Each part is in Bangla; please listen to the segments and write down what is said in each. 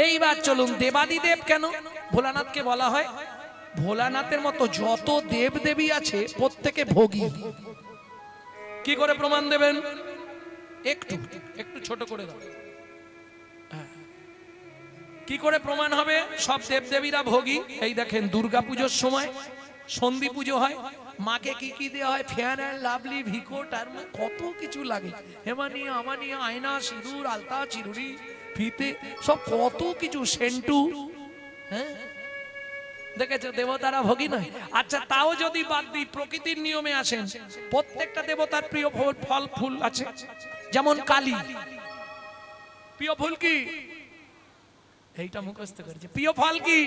এইবার চলুন দেবাদিদেব কেন ভোলানাথকে বলা হয়? ভোলানাথের মতো যত দেব দেবী আছে প্রত্যেকে ভোগী। কি করে প্রমাণ দেবেন? একটু একটু ছোট করে দাও। কি করে প্রমাণ হবে সব দেবদেবীরা ভোগী? এই দেখেন দুর্গা পুজোর সময় সন্ধি পুজো হয়, মাকে কি কি দেওয়া হয়? ফেয়ার অ্যান্ড লাভলি, ভিকো, টার্মা, কত কিছু লাগে, হেমানিয়া আমানিয়া, আয়না, সিঁদুর, আলতা, চিরুড়ি, ফিতে, সব কত কিছু, সেন্টু। হ্যাঁ দেখেছো, দেবতারা ভোগী নয়? আচ্ছা তাও যদি বাদ দিই, প্রকৃতির নিয়মে আসেন, প্রত্যেকটা দেবতার প্রিয় ফল ফুল আছে। যেমন কালী, প্রিয় ফুল কি? এইটা মুখস্থ করেছে। প্রিয় ফল কি?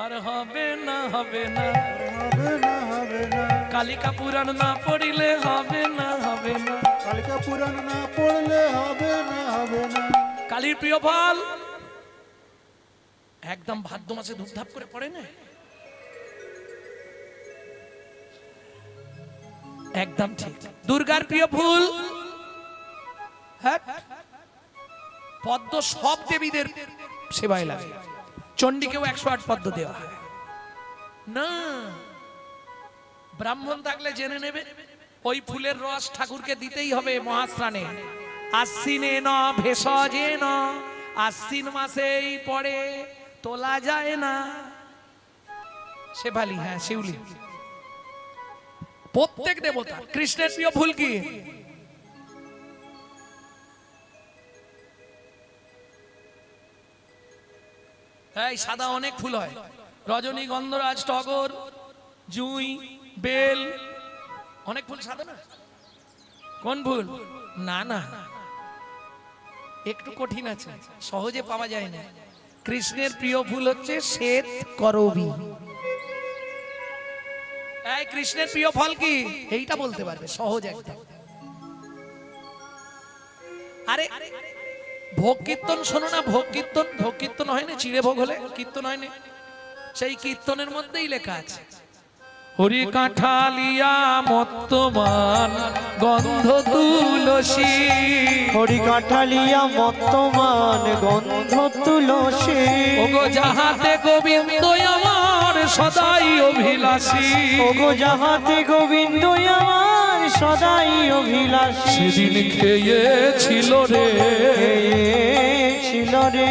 আর হবে না হবে না, কালিকা পুরাণ না পড়িলে হবে না হবে না, কালিকা পুরাণ না পড়লে হবে না হবে না। কালীর প্রিয় ফল একদম ভাদ্র মাসে ধূপধাপ করে পড়ে না, একদম ঠিক। দুর্গার প্রিয় ফুল হ্যাঁ পদ্ম, সব দেবীদের সেবায় লাগে। চণ্ডীকেও 108 পদ্ম দেওয়া হয় না। ব্রাহ্মণ থাকলে জেনে নেবে, ওই ফুলের রস ঠাকুরকে দিতেই হবে মহাস্নানে। আশ্বিনে ন ভেষজে ন, আশ্বিন মাসেই পড়ে, তোলা যায় না। শেফালি, হ্যাঁ শিউলি, প্রত্যেক দেবতা। কৃষ্ণের প্রিয় ফুল কি? এই সাদা অনেক ফুল হয়, রজনী, গন্ধরাজ, টগর, জুঁই, বেল, অনেক ফুল সাদা না? কোন ফুল? না না, একটু কঠিন আছে, সহজে পাওয়া যায় না। কৃষ্ণের প্রিয় ফুল হচ্ছে শ্বেত করবী। এই কৃষ্ণের প্রিয় ফল কি? এইটা বলতে পারবে, সহজ একদম। আরে ভোগ কীর্তন শোনো না, ভোগ কীর্তন, ভোগ কীর্তন হয় না, চিড়ে ভোগ হলে কীর্তন হয় না? সেই কীর্তনের মধ্যেই লেখা আছে, হরি কাঁঠালিয়া মত্তমান গন্ধ তুলসী, হরি কাঠালিয়া মত্তমান গন্ধ তুলসী, ওগো যাহাতে গোবিন্দ আমার সদাই অভিলাষী, ওগো যাহাতে গোবিন্দ আমার সদাই অভিলাষী। সেদিন খেয়েছিল রে, ছিল রে,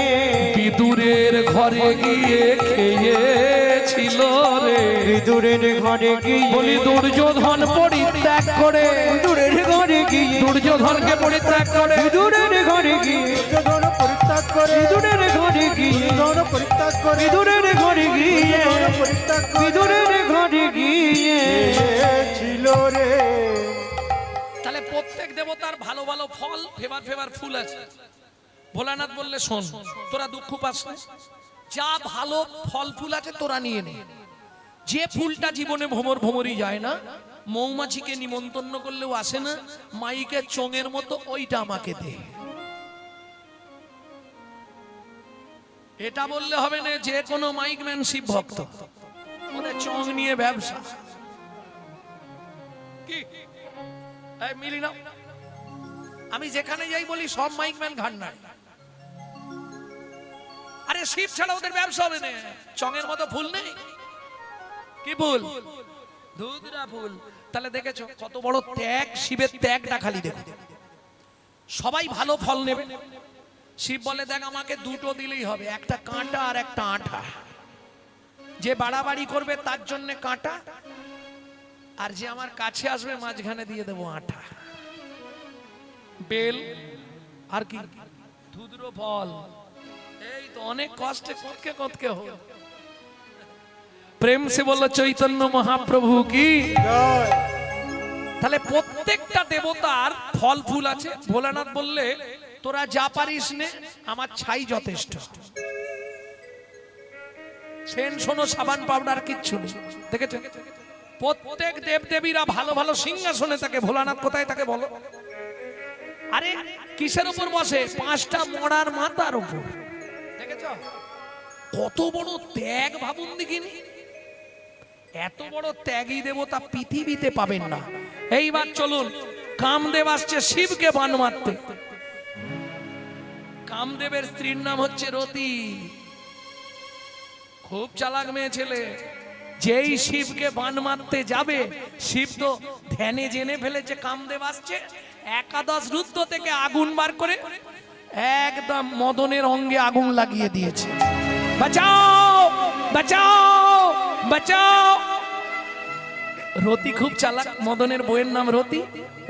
বিদুরের ঘরে গিয়ে খেয়েছিল রে, বিদুরের ঘরে গিয়ে, বলি দুর্যোধন পরিত্যাগ করে, বিদুরের ঘরে গিয়ে, দুর্যোধনকে পরিত্যাগ করে, বিদুরের ঘরে গিয়ে, দুর্যোধন পরিত্যাগ করে, বিদুরের ঘরে গিয়ে, দুর্যোধন পরিত্যাগ করে, বিদুরের ঘরে গিয়ে, পরিত্যাগ করে, বিদুরের ঘরে গিয়ে ছিল রে। তাহলে প্রত্যেক দেবতার ভালো ভালো ফল, ফেভার ফেভার ফুল আছে। ভোলানাথ বললে শোন, তোরা দুঃখ পাস না, যা ভালো ফল ফুল আছে তোরা নিয়ে নে। যে ফুলটা জীবনে ভ্রমর ভ্রমরই যায় না, মৌমাছিকে নিমন্ত্রণ করলেও আসে না, মাইকের চোঙের মতো, ওইটা আমাকে দে। এটা বললে হবে না যে কোনো মাইকম্যান শিব ভক্ত, ওদের চোঙ নিয়ে ব্যবসা কি? এই মিলি না, আমি যেখানে যাই বলি সব মাইকম্যান ঘান্নায়। আরে শিব ছাড়া ওদের ব্যবসা হবে না। চঙের মতো ফুল নেই, কি ফুল? ধুধরা ফুল। তাহলে দেখেছো কত বড় ত্যাগ, শিবের ত্যাগটা খালি দেখো। সবাই ভালো ফল নেবে, শিব বলে দেখ আমাকে দুটো দিলেই হবে, একটা কাঁটা আর একটা আঠা। যে বাড়াবাড়ি করবে তার জন্য কাঁটা, আর যে আমার কাছে আসবে মাঝখানে দিয়ে দেবো আঠা। বেল আর কি? ধুদ্র ফল। এই তো অনেক কষ্টে কতকে কতকে হল। প্রেম সে বলল চৈতন্য মহাপ্রভু কি। তাহলে প্রত্যেকটা দেবতার ফল ফুল আছে। ভোলানাথ বললে তোরা যা পারিস নে, আমার ছাই যথেষ্ট। সেন শোনো সাবান পাউডার কিচ্ছু নেই। দেখেছো প্রত্যেক দেবদেবীরা ভালো ভালো সিংহাসনে থাকে, ভোলানাথ কোথায় থাকে বলো? আরে কিসের উপর বসে? 5টা মরার মাথার উপর। দেখেছো কত বড় ত্যাগ, ভাবুন দেখিনি। এত বড় ত্যাগী দেবতা পৃথিবীতে পাবেন না। এইবার চলুন, কামদেব আসছে শিবকে বান মারতে। কামদেবের স্ত্রীর নাম হচ্ছে রতি, খুব চালাক মেয়ে ছেলে। যেই শিবকে বান মারতে যাবে, শিব তো ধ্যানে জেনে ফেলেছে কামদেব আসছে, একাদশ রুদ্র থেকে আগুন বার করে একদম মদনের অঙ্গে আগুন লাগিয়ে দিয়েছে। বাঁচাও বাঁচাও বাঁচাও। রতি খুব চালাক, মদনের বইয়ের নাম রতি।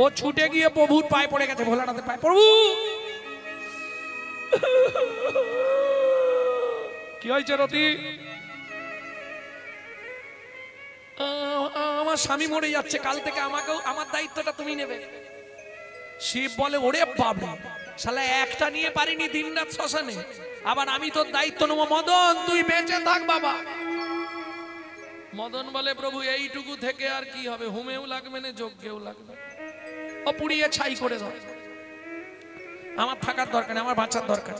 ও ছুটে গিয়ে প্রভুর পায়ে পড়ে গেছে, ভোলানাথের পায়ে। প্রভু কি হয়েছে রতি? আমার স্বামী মরে যাচ্ছে, কাল থেকে আমাকেও আমার দায়িত্বটা তুমি নেবে। শিব বলে ওরে বাবা, শালা একটা নিয়ে পারিনি দিনরাত শ্মশানে, আবার আমি তোর দায়িত্ব নেবো। মদন তুই বেঁচে থাক বাবা। মদন বলে প্রভু এইটুকু থেকে আর কি হবে, হুমেও লাগবে না যজ্ঞেও লাগবে, ও পুড়িয়ে ছাই করে দাও, আমার থাকার দরকার নেই, আমার বাঁচার দরকার।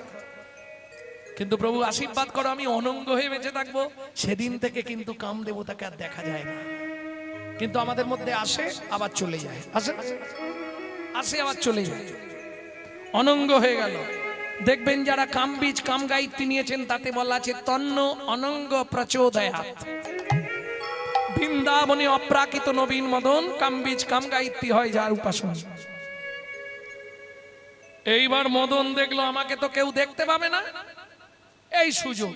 কিন্তু প্রভু আশীর্বাদ করো আমি অনঙ্গ হয়ে বেঁচে থাকবো। সেদিন থেকে কিন্তু কামদেবতাকে আর দেখা যায় না, কিন্তু আমাদের মধ্যে আসে আবার চলে যায়, আসে আসে আবার চলে যায়, অনঙ্গ হয়ে গেল। দেখবেন যারা কামবীজ কাম গায়ত্রী নিয়েছেন তাতে বলা আছে তন্ন অনঙ্গ প্রচোদয়াৎ। বৃন্দাবনে অপ্রাকৃত নবীন মদন, কামবীজ কাম গায়ত্রী হয় যার উপাসনা। এইবার মদন দেখলো আমাকে তো কেউ দেখতে পাবে না, এই সুযোগ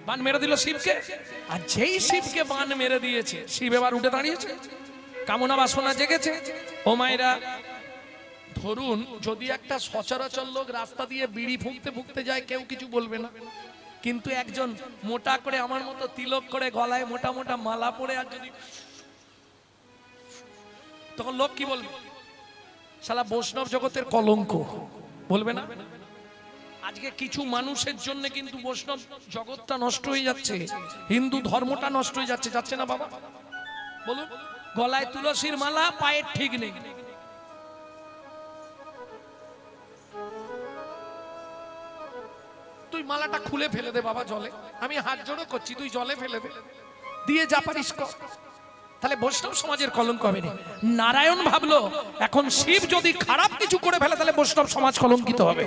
বান মেরে দিল শিবকে। আর যেই শিবকে বান মেরে দিয়েছে, শিব এবার উঠে দাঁড়িয়েছে, কামনা বাসনা জেগেছে। ও মায়েরা, ধরুন যদি একটা সচরাচর লোক রাস্তা দিয়ে বিড়ি ফুঁকতে ফুঁকতে যায়, কেউ কিছু বলবে না, কিন্তু একজন মোটা করে আমার মতো তিলক করে গলায় মোটা মোটা মালা পরে আর যদি, তখন লোক কি বলবে? শালা বৈষ্ণব জগতের কলঙ্ক, বলবে না? আজকে কিছু মানুষের জন্য কিন্তু বৈষ্ণব জগৎটা নষ্ট হয়ে যাচ্ছে, হিন্দু ধর্মটা নষ্ট হয়ে যাচ্ছে, যাচ্ছে না বাবা? বলুন, গলায় তুলসীর মালা, পায়ের ঠিক নেই। তুই মালাটা খুলে ফেলে দে বাবা জলে, আমি হাত জোড়ো করছি, তুই জলে ফেলে দে, দিয়ে যা পারিস কর, তাহলে বৈষ্ণব সমাজের কলঙ্ক হবে না। নারায়ণ ভাবলো এখন শিব যদি খারাপ কিছু করে ফেলে তাহলে বৈষ্ণব সমাজ কলঙ্কিত হবে।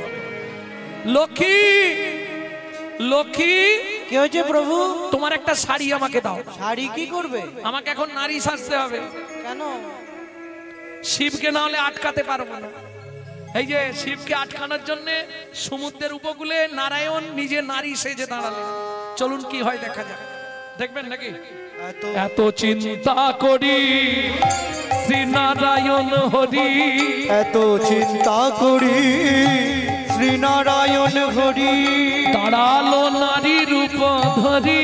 লক্ষ্মী লক্ষ্মী, কি হয়েছে প্রভু? তোমার একটা শাড়ি আমাকে দাও। শাড়ি কি করবে? আমাকে এখন নারী সাজতে হবে। কেন? শিবকে না হলে আটকাতে পারবো না। এই যে শিবকে আটকানোর জন্য সমুদ্রের উপকূলে নারায়ণ নিজে নারী সেজে দাঁড়ালেন। চলুন কি হয় দেখা যাক, দেখবেন নাকি? এত চিন্তা করি শ্রীনারায়ণ হরি, এত চিন্তা করি শ্রীনারায়ণ হরি, দাঁড়ালো নারী রূপ ধরি।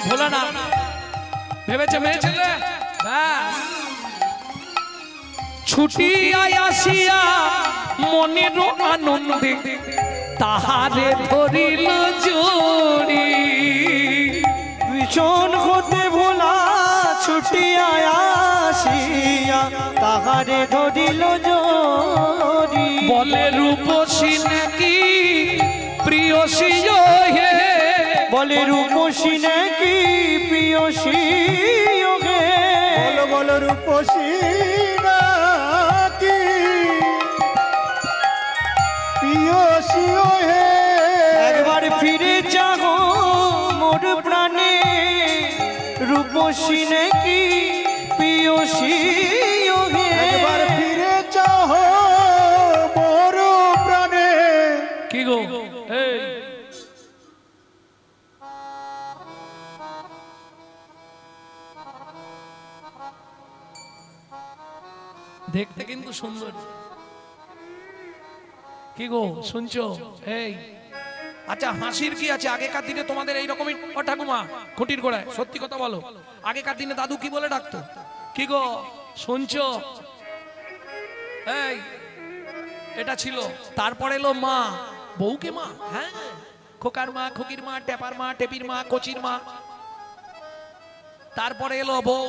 বলো না, ভেবেছে মেয়ে ছেলে ছুটিয়া আসিয়া মনের আনন্দে তাহারে ধরিল জড়ি। ভীষণ হতে ভোলা ছুটিয়া আসিয়া তাহারে ধরিল জড়ি। বলে রূপসী নাকি প্রিয়সী হে, বলে রূপসী নাকি প্রিয়সী হে, বলো বলো রূপসী নাকি প্রিয়সী হে। একবার ফিরে চাও মোর প্রাণে, রূপসী নাকি প্রিয়সী হে। একবার ফিরে চাও মোর প্রাণে। কি গো এই দেখতে কিন্তু সুন্দর। কি গো শুনছো? এই আচ্ছা, হাসির কি আছে? আগেকার দিনে তোমাদের এইরকমই ও ঠাকুমা খুঁটির গোড়ায় সত্যি কথা বলো, আগেকার দিনে দাদু কি বলে ডাকতো? কি গো শুনছো? এই এটা ছিল। তারপরে এলো মা, বউকে মা, হ্যাঁ, খোকার মা, খুকির মা, টেপার মা, টেপির মা, কচির মা। তারপরে এলো বউ,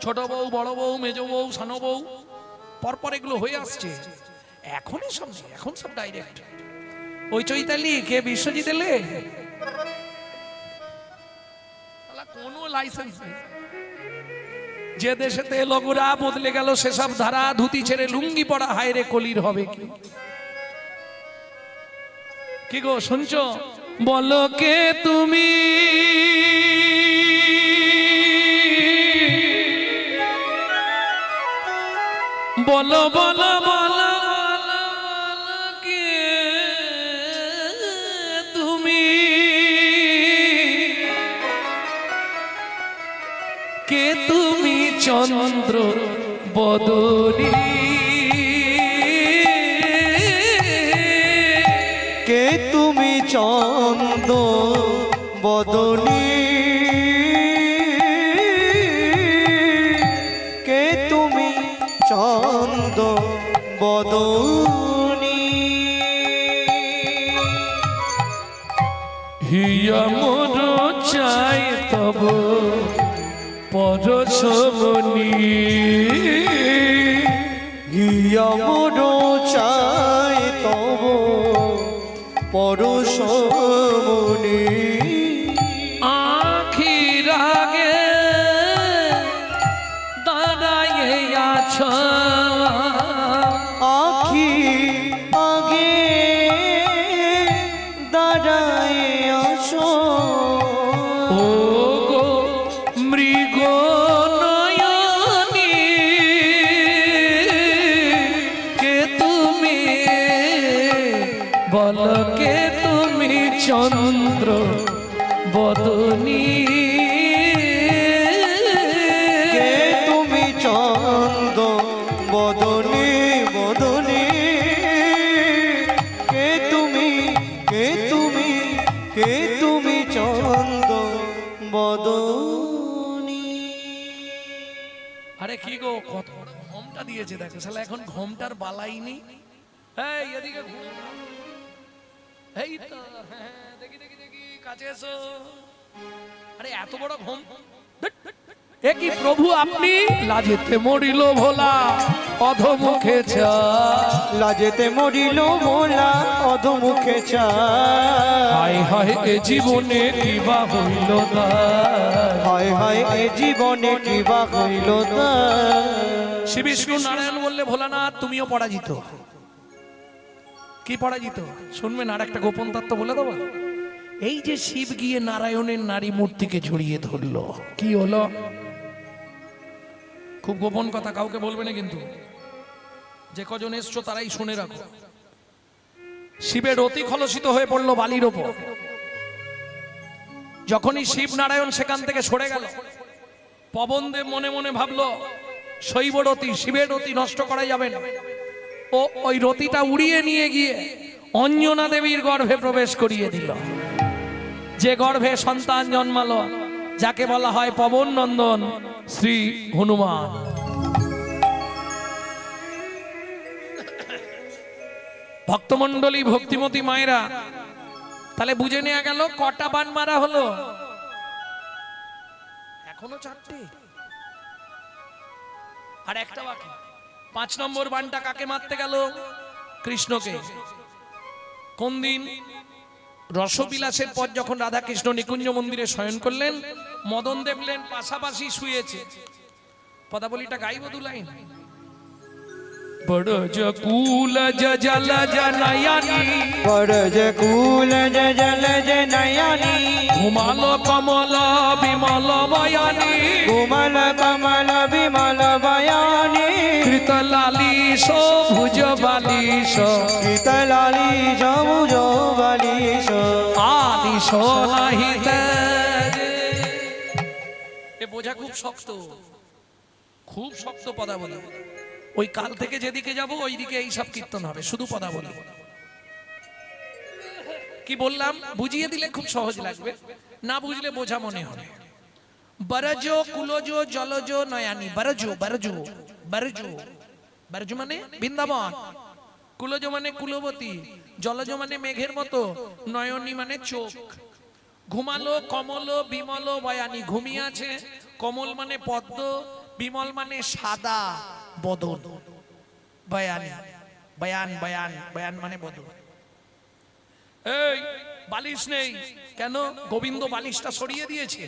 ছোট বউ, বড় বউ, মেজ বউ, সানো বউ, পরপর এগুলো হয়ে আসছে। এখনই সব নেই, এখন সব ডাইরেক্ট। ওই চৈতালি কে বিশ্বজিৎ এলে কোনো লাইসেন্স নেই। যে দেশেতে এলোগুরা বদলে গেল সেসব ধারা, ধুতি ছেড়ে লুঙ্গি পড়া, হায়রে কলির হবে কি? কি গো শুনছো? বলো কে তুমি, বলো বলো বলো বলো বলো কে তুমি, কে তুমি চন্দ্র বদনী, কে তুমি চন্দ বদনী, কে তুমি চন্দ বদনী, হিয়া মোর চাই তব পরশমণি, হিয়া মোর চাই তব পরশমণি, আখির আগে দাঁড়াইয়ে আছো, আখি আগে দাঁড়ায় আসো, ও গো মৃগ নয়নী, কে তুমি, বল কে তুমি চন্দ্র বদনী, কে তুমি চন্দ বদনী বদনী, কে তুমি, কে তুমি, কে তুমি চন্দ বদনী। আরে কি গো কত ঘোমটা দিয়েছে দেখো শালা, এখন ঘোমটার বালাই নেই। এই এদিকে ঘুরে দাও। এই তো হ্যাঁ, দেখি দেখি দেখি কাছে এসো। আরে এত বড় ঘোম, এ কি প্রভু আপনি? লাজেতে মরিল ভোলা অধমুখে চা, লাজেতে মরিল ভোলা অধমুখে চা, হায় হায় এ জীবনে কিবা হইল না, হায় হায় এ জীবনে কিবা হইল তা। শ্রী বিষ্ণু নারায়ণ বললে ভোলানাথ তুমিও পরাজিত। কি পরাজিত শুনবেন, আর একটা গোপন তত্ত্ব বলে দেবো। এই যে শিব গিয়ে নারায়ণের নারী মূর্তিকে জড়িয়ে ধরলো, কি হলো? খুব গোপন কথা, কাউকে বলবে না কিন্তু, যে কজন এসছো তারাই শুনে রাখো। শিবের অতি খলসিত হয়ে পড়লো বালির ওপর। যখনই শিব নারায়ণ সেখান থেকে সরে গেল, পবনদেব মনে মনে ভাবলো শৈব রতি, শিবের রতি নষ্ট করা যাবে না। ও ওই রতিটা উড়িয়ে নিয়ে গিয়ে অঞ্জনা দেবীর গর্ভে প্রবেশ করিয়ে দিল, যে গর্ভে সন্তান জন্মালো, যাকে বলা হয় পবন নন্দন শ্রী হনুমান। ভক্তমণ্ডলী, ভক্তিমতী মায়েরা, তাহলে বুঝে নেওয়া গেল কটা বান মারা হলো? এখনো 4টে, আর একটা বাকি। 5 নম্বর বানটা কাকে মারতে গেল? কৃষ্ণকে। কোন দিন? রসবিলাসের পর যখন রাধা কৃষ্ণ নিকুঞ্জ মন্দিরে শয়ন করলেন, মদন দেখলেন পাশাপাশি শুয়েছে। পদাবলীটা গাইব 2 লাইন। বড় জকুল জল জনয়নি, বরজ কুল জল নয়নি, ঘুমালো কমল বিমল বয়ানি, কোমল কমল বিমল বয়ানি, কৃতলালিশ ভুজ বালিশ, শীতলালি সবুজ বালিশ, আলিশ নাহিতে। এ বোঝা খুব শক্ত, খুব শক্ত পদাবলী। ওই কাল থেকে যেদিকে যাব ওই দিকে এই সব কীর্তন হবে, শুধু পদাবলী। কি বললাম বুঝিয়ে দিলে খুব সহজ লাগবে, না বুঝলে বোঝা মনে হবে। বরজ কুলজ জলজ নয়ানি, বরজ বরজ বরজ, বরজ মানে বৃন্দাবন, কুলজ মানে কুলবতী, জলজ মানে মেঘের মতো, নয়নী মানে চোখ। ঘুমালো কমল বিমল বয়ানি, ঘুমিয়ে আছে। কমল মানে পদ্ম, বিমল মানে সাদা বদন, বয়ানি বয়ান বয়ান বয়ান মানে বদন। এই বালিশ নেই কেন? গোবিন্দ বালিশটা সরিয়ে দিয়েছে।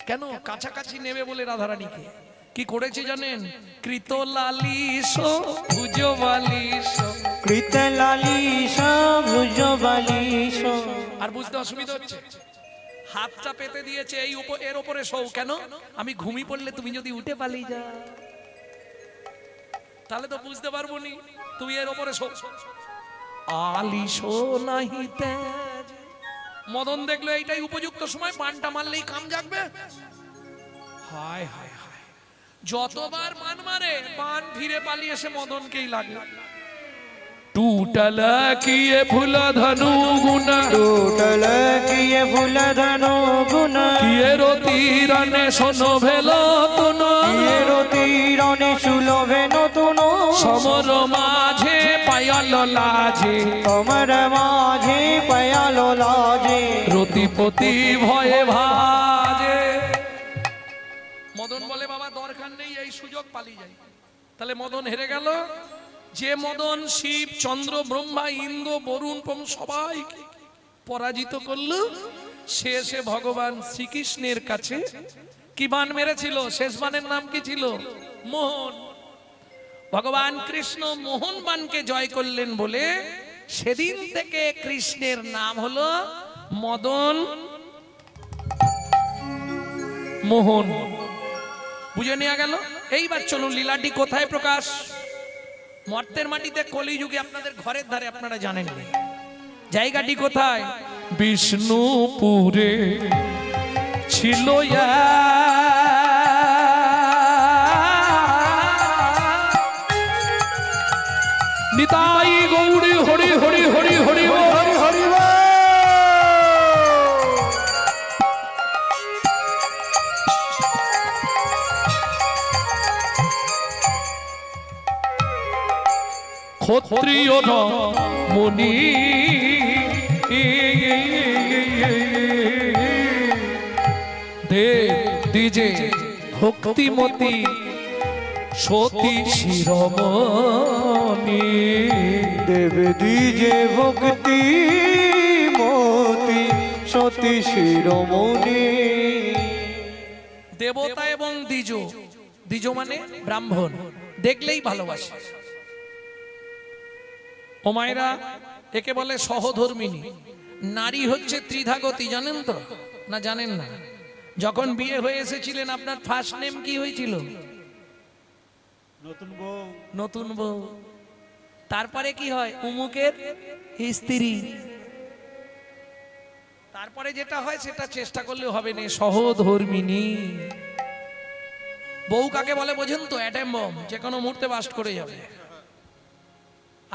কেন কাছাকাছি নেবে বলে রাধারানীকে কি করেছে জানেন? কৃত লালিশ ভুজ বালিশ। কৃত লালিশ ভুজ বালিশ। আর বুঝতে অসুবিধা হচ্ছে? হাতটা পেতে দিয়েছে এই এর উপরে শোও। কেন? আমি ঘুমি পড়লে তুমি যদি উঠে পালিয়ে যাও তাহলে তো বুঝতে পারবো নি, তুমি এর উপরে শোও। আলিশো নাহি তেজ। মদন দেখলো এইটাই উপযুক্ত সময়, বানটা মারলেই কাম জাগবে। হায় হায় হায়, যতবার বান মারে বান ফিরে পালিয়ে এসে মদনকেই লাগে। टूटल किए फूल धनु गुण। टूटल किए फूल धनु गुण। किए रो तीरने सोनो भेलो तुन। किए रो तीरने सुलो भेनो तुन। समर माझे पायल लाजे। समर माझे पायल लाजे। রতিপতি ভয়ে ভাজে। মদন বলে বাবা দরকার নেই, এই সুযোগ পালিয়ে যাই। তাহলে মদন হেরে গেল। যে মদন শিব চন্দ্র ব্রহ্মা ইন্দ্র বরুণ সবাইকে পরাজিত করলো, শেষে ভগবান শ্রীকৃষ্ণের কাছে কি বান মেরেছিল? শেষ বানের নাম কি ছিল? মোহন। ভগবান কৃষ্ণ মোহন বানকে জয় করলেন বলে সেদিন থেকে কৃষ্ণের নাম হলো মদন মোহন। বুঝে নেওয়া গেল? এইবার চলুন লীলাটি কোথায় প্রকাশ? মর্তের মাটিতে কলিযুগে আপনাদের ঘরের ধারে, আপনারা জানেন না জায়গাটি কোথায়? বিষ্ণুপুরে ছিল নিতাই গৌরী হরি হরি হরি হরি হরি হরি। ক্ষত্রিয় মুনি দেব দিজে ভক্তিমতি সতী শিরোমণি। দেব দিজে ভক্তি মতি সতী শিরোমণি। দেবতা এবং দ্বিজ, দ্বিজ মানে ব্রাহ্মণ, দেখলেই ভালোবাসে। ও মায়েরা, একে বলে সহধর্মিনী। নারী হচ্ছে ত্রিধাগতী, জানেন তো না জানেন না? যখন বিয়ে হয়ে এসেছিলেন আপনার ফার্স্ট নেম কি হয়েছিল? নতুন বউ। নতুন বউ। তারপরে কি হয়? উমুকের স্ত্রী। তারপরে যেটা হয় সেটা চেষ্টা করলে হবে না, সহধর্মিনী। বউ কাকে বলে বোঝেন তো? অ্যাটম বম, যে কোনো মুহূর্তে বাস্ট করে যাবে।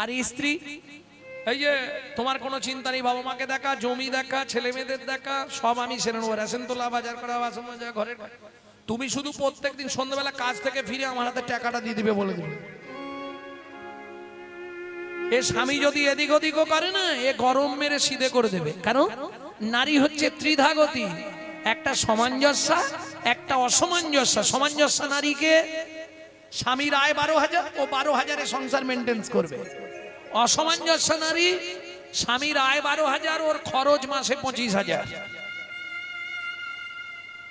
আর স্ত্রী, এই যে তোমার কোনো চিন্তা নেই, বাবা মাকে দেখা, জমি দেখা, ছেলে মেয়েদের দেখা, সব আমি সেরে নেবো। রেশন তোলা, বাজার করা, বাসন মাজা, ঘরের। তুমি শুধু প্রত্যেকদিন সন্ধ্যাবেলা কাজ থেকে ফিরে আমার হাতে টাকাটা দিয়ে দিবে বলে দিবে। এ স্বামী যদি এদিক ওদিকও করে না, এ গরম মেরে সিধে করে দেবে। কারণ নারী হচ্ছে ত্রিধাগতী, একটা সামঞ্জস্য, একটা অসামঞ্জস্য। সামঞ্জস্য নারীকে স্বামীর আয় 12,000, ও 12,000-এ সংসার মেনটেন্স করবে। অসামঞ্জস্য নারী, স্বামীর আয় 12,000, ওর খরচ মাসে 25,000।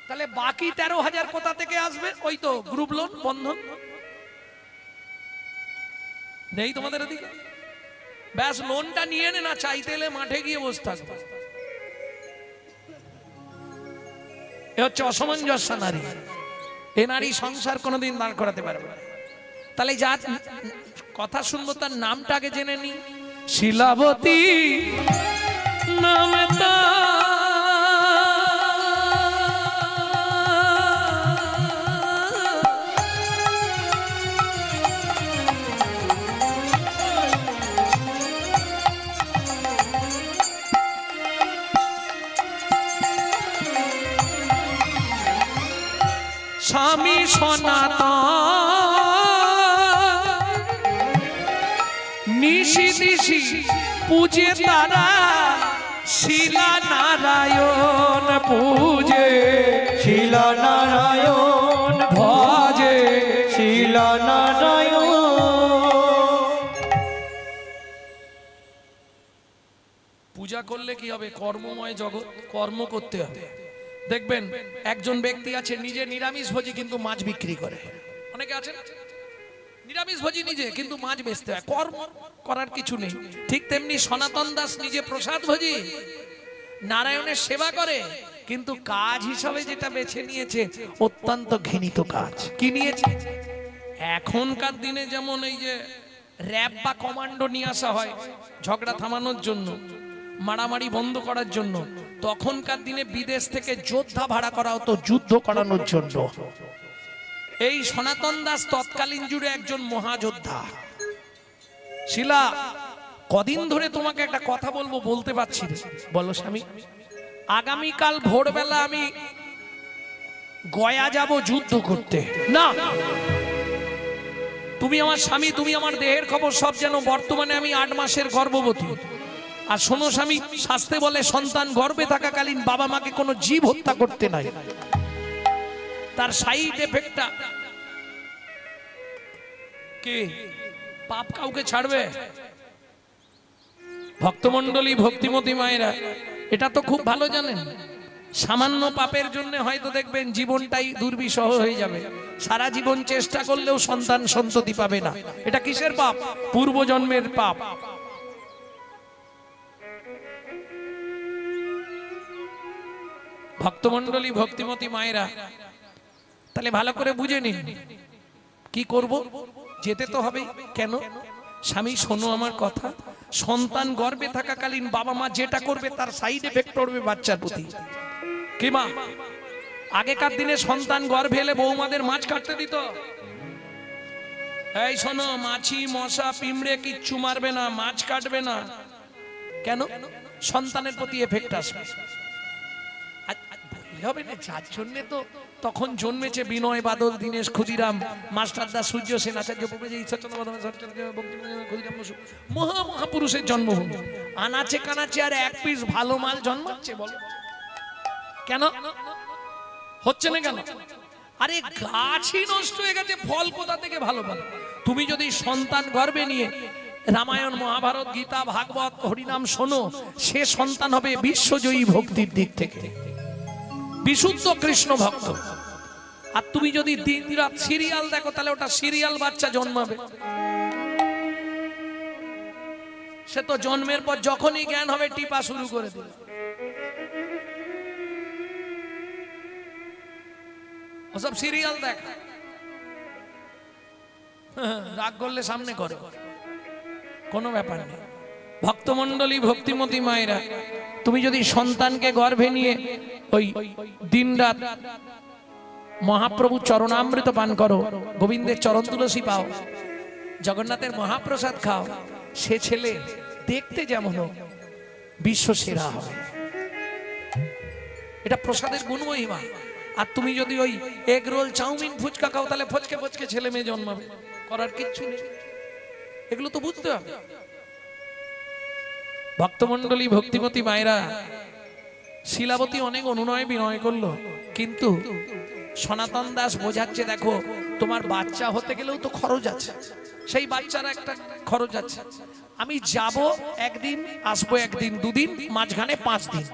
তাহলে বাকি 13,000 কোথা থেকে আসবে? ওই তো গ্রুপ লোন, বন্ধন নেই তোমাদের এদিকে? ব্যাস লোনটা নিয়ে নে না, চাইতে এলে মাঠে গিয়ে বসে থাকবে। এ হচ্ছে অসামঞ্জস্য নারী। এ নারী সংসার কোনোদিন দাঁড় করাতে পারবে না। তাহলে যা কথা শুনবো তার নামটা আগে জেনে নি। শিলাবতী নামে স্বামী সনাতন নিশি নিশি পূজে তারা, শিলা নারায়ণ পূজে, শিলা নারায়ণ ভজে, শিলা নারায়ণ। পূজা করলে কি হবে? কর্মময় জগৎ, কর্ম করতে হবে। দেখবেন একজন ব্যক্তি আছে নিজে নিরামিষ ভোজি কিন্তু মাছ বিক্রি করে। অনেকে আছেন নিরামিষ ভোজি নিজে কিন্তু মাছ বেচতে হয়, কর্ম করার কিছু নেই। ঠিক তেমনি সনাতন দাস নিজে প্রসাদ ভোজি, নারায়ণের সেবা করে, কিন্তু কাজ হিসাবে যেটা বেছে নিয়েছে অত্যন্ত ঘৃণিত কাজ। কি নিয়েছে? এখনকার দিনে যেমন এই যে র্যাব বা কমান্ডো নিয়ে আসা হয় ঝগড়া থামানোর জন্য, মারামারি বন্ধ করার জন্য, তখনকার দিনে বিদেশ থেকে যোদ্ধা ভাড়া করা হতো যুদ্ধ করানোর জন্য। এই সনাতন দাস তৎকালীন যুগে একজন মহাযোদ্ধা। শিলা, কদিন ধরে তোমাকে একটা কথা বলবো, বলতে পারছি না। বলো স্বামী। আগামীকাল ভোরবেলা আমি গয়া যাব যুদ্ধ করতে। না, তুমি আমার স্বামী, তুমি আমার দেহের খবর সব জানো। বর্তমানে আমি 8 মাসের গর্ভবতী। আর শোনো স্বামী, শাস্ত্রে বলে সন্তান গর্ভে থাকাকালীন বাবা মাকে কোনো জীব হত্যা করতে নাই। তার সাইড এফেক্টটা কি? পাপ কাউকে ছাড়বে? ভক্তমণ্ডলী, ভক্তিমতী মায়েরা, এটা তো খুব ভালো জানেন। সামান্য পাপের জন্য হয়তো দেখবেন জীবনটাই দুর্বিষহ হয়ে যাবে। সারা জীবন চেষ্টা করলেও সন্তান সন্ততি পাবে না। এটা কিসের পাপ? পূর্বজন্মের পাপ। ভক্তমণ্ডলী, ভক্তিমতী মায়েরা, তাহলে ভালো করে বুঝে নিন কি করব। যেতে তো হবে। কেন? স্বামী শোনো আমার কথা, সন্তান গর্ভে থাকাকালীন বাবা মা যেটা করবে তার সাইড এফেক্ট পড়বে বাচ্চার প্রতি। কি মা, আগেকার দিনে সন্তান গর্ভে এলে বৌমাদের মাছ কাটতে দিত? এই শোনো, মাছি মশা পিঁমড়ে কিচ্ছু মারবে না, মাছ কাটবে না। কেন? সন্তানের প্রতি এফেক্ট আসবে। বললে হবে না, যার জন্য তো তখন জন্মেছে বিনয় বাদল, দীনেশ ক্ষুদিরাম, মাস্টারদা, সূর্য সেন, আচার্য প্রভৃতি, ঈশ্বরচন্দ্র ক্ষুদিরাম বসু, মহাপুরুষের জন্মভূমি। আনাচে কানাচে আর এক পিস ভালো মাল জন্মাচ্ছে। বলো কেন হচ্ছে না? কেন? আরে গাছই নষ্ট হয়ে গেছে, ফল কোথা থেকে ভালো পাবে? তুমি যদি সন্তান গর্ভে নিয়ে রামায়ণ, মহাভারত, গীতা, ভাগবত, হরিনাম শোনো, সে সন্তান হবে বিশ্বজয়ী ভক্তির দিক থেকে, বিশুদ্ধ কৃষ্ণ ভক্ত। আর তুমি যদি দিন রাত সিরিয়াল দেখো, তাহলে ওটা সিরিয়াল বাচ্চা জন্মাবে। সে তো জন্মের পর যখনই জ্ঞান হবে টিপা শুরু করে দিল। ওসব সিরিয়াল দেখ, রাগ করলে সামনে করে, কোনো ব্যাপার নেই। ভক্তমণ্ডলী, ভক্তিমতী মায়েরা, তুমি যদি সন্তানকে গর্ভে নিয়ে ওই দিনরাত মহাপ্রভু চরণামৃত পান করো, গোবিন্দের চরণ তুলসী পাও, জগন্নাথের মহাপ্রসাদ খাও, সে ছেলে দেখতে যেমন হোক বিশ্ব সেরা হবে। এটা প্রসাদের গুণ মহিমা। আর তুমি যদি ওই এগ রোল, চাউমিন, ফুচকা খাও, তাহলে ফচকে ফচকে ছেলে মেয়ে জন্মাবে। করার কিচ্ছু নেই। এগুলো তো বুঝতে হবে। ভক্তমণ্ডলী, ভক্তিমতী মায়েরা, শিলাবতী অনেক অনুনয় বিনয় করলো, কিন্তু সনাতন দাস বোঝাচ্ছে, দেখো তোমার বাচ্চা হতে গেলেও তো খরচ আছে, সেই বাচ্চার একটা খরচ আছে। আমি যাব একদিন, আসবো একদিন, দুদিন, মাঝখানে 5 দিন,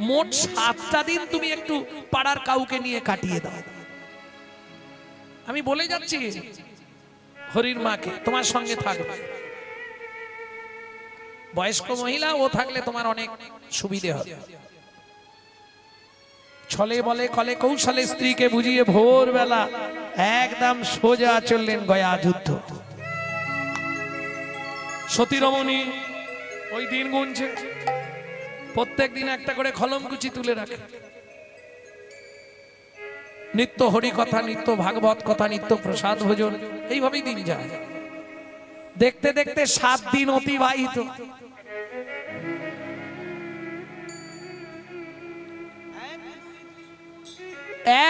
মোট 7টা দিন তুমি একটু পাড়ার কাউকে নিয়ে কাটিয়ে দাও। আমি বলে যাচ্ছি হরির মাকে, তোমার সঙ্গে থাকবে। বয়স্ক মহিলা, ও থাকলে তোমার অনেক সুবিধে হবে। ছলে বলে কলে কৌশলে স্ত্রীকে বুঝিয়ে ভোরবেলা একদম সোজা চললেন গয়া যুদ্ধ। সতী রমণী ওই দিন গুনছে, প্রত্যেক দিন একটা করে খলমকুচি তুলে রাখে। নিত্য হরি কথা, নিত্য ভাগবত কথা, নিত্য প্রসাদ ভোজন, এইভাবেই দিন যায়। দেখতে দেখতে 7 দিন অতিবাহিত।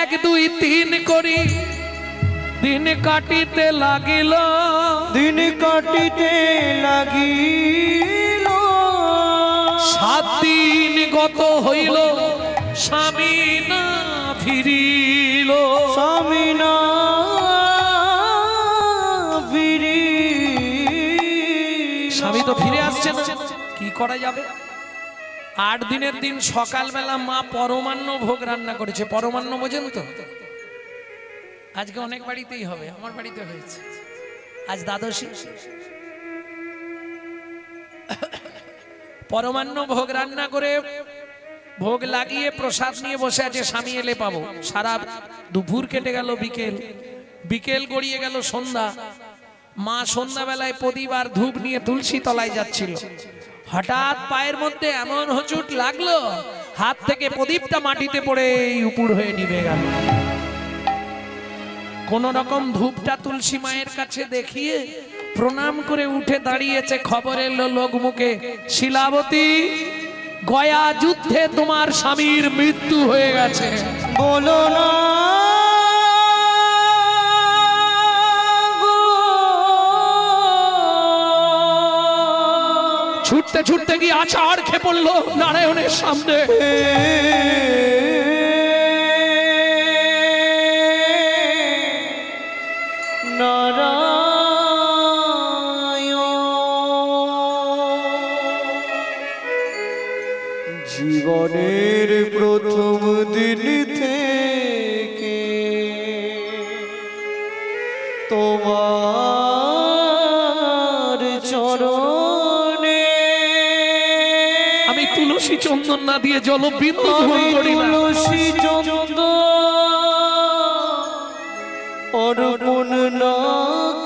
এক দুই তিন করি দিন কাটিতে লাগিল, দিন কাটিতে লাগিল। 7 দিন গত হইল, স্বামী না ফিরিল। স্বামী না ফিরি, স্বামী তো ফিরে আসছে না, কি করা যাবে? 8 দিনের দিন সকালবেলা মা পরমান্ন ভোগ রান্না করেছে। পরমান্ন বোঝেন তো? আজকে অনেক বাড়িতেই হবে, আমার বাড়িতে হয়েছে আজ দ্বাদশী। পরমান্ন ভোগ রান্না করে ভোগ লাগিয়ে প্রসাদ নিয়ে বসে আছে, স্বামী এলে পাবো। সারা দুপুর কেটে গেল, বিকেল গড়িয়ে গেল সন্ধ্যা। মা সন্ধ্যাবেলায় প্রদীপ আর ধূপ নিয়ে তুলসী তলায় যাচ্ছিল। হঠাৎ পায়ের মধ্যে এমন হোঁচট লাগলো, হাত থেকে প্রদীপটা মাটিতে পড়ে উপুড় হয়ে নিভে গেল। কোন রকম ধূপটা তুলসী মায়ের কাছে দেখিয়ে প্রণাম করে উঠে দাঁড়িয়েছে। খবর এলো লোক মুখে, শিলাবতী, গয়া যুদ্ধে তোমার স্বামীর মৃত্যু হয়ে গেছে। বলো না ছুটতে ছুটতে গিয়ে আছাড় খেয়ে পড়লো নারায়ণের সামনে। জীবনের প্রথম দিন থেকে তোমার চরণে আমি তুলসী চন্দন না দিয়ে জলবিন্দু গ্রহণ করি না। তুলসী চন্দন অর্পণ না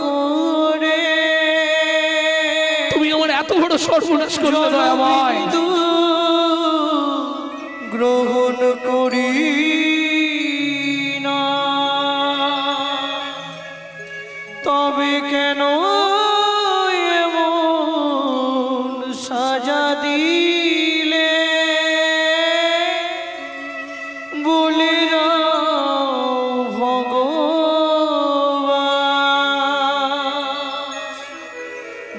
করে তুমি আমার এত বড় সর্বনাশ করলে দয়াময়। গ্রহণ করি না, তবে কেন এমন সাজা দিলে বলে ভগবান,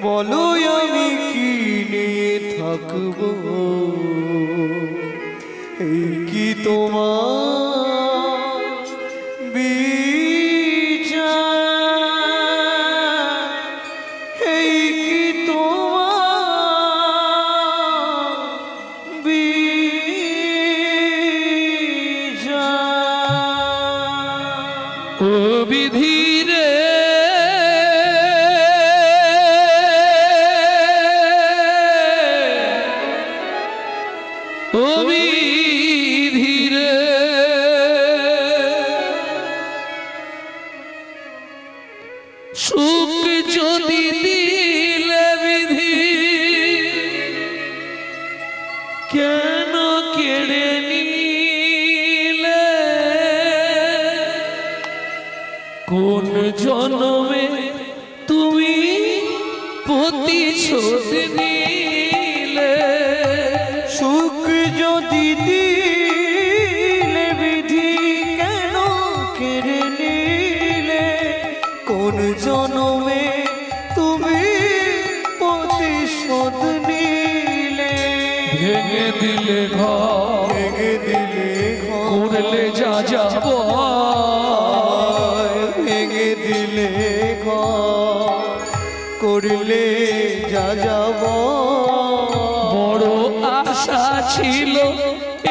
বলো আমি কি নিয়ে থাকবো? এই কি তোমার বিচার? এই কি তোমার বিচার? ও বিধি রে, ও বিধি রে, সুখ যদি দিলে বিধি কেন কেড়ে নিলে? কোন জন্মে তুমি প্রতিশোধ নিলে? সুখ যদি দিলে বিধি কেন কেড়ে নিলে? কোন জন্মে তুমি প্রতিশোধ নিলে? ভেঙে দিলে ঘর, ভেঙে দিলে করলে যা যাব, ভেঙে দিলে ঘর, করলে যা যাব। বড় আশা ছিল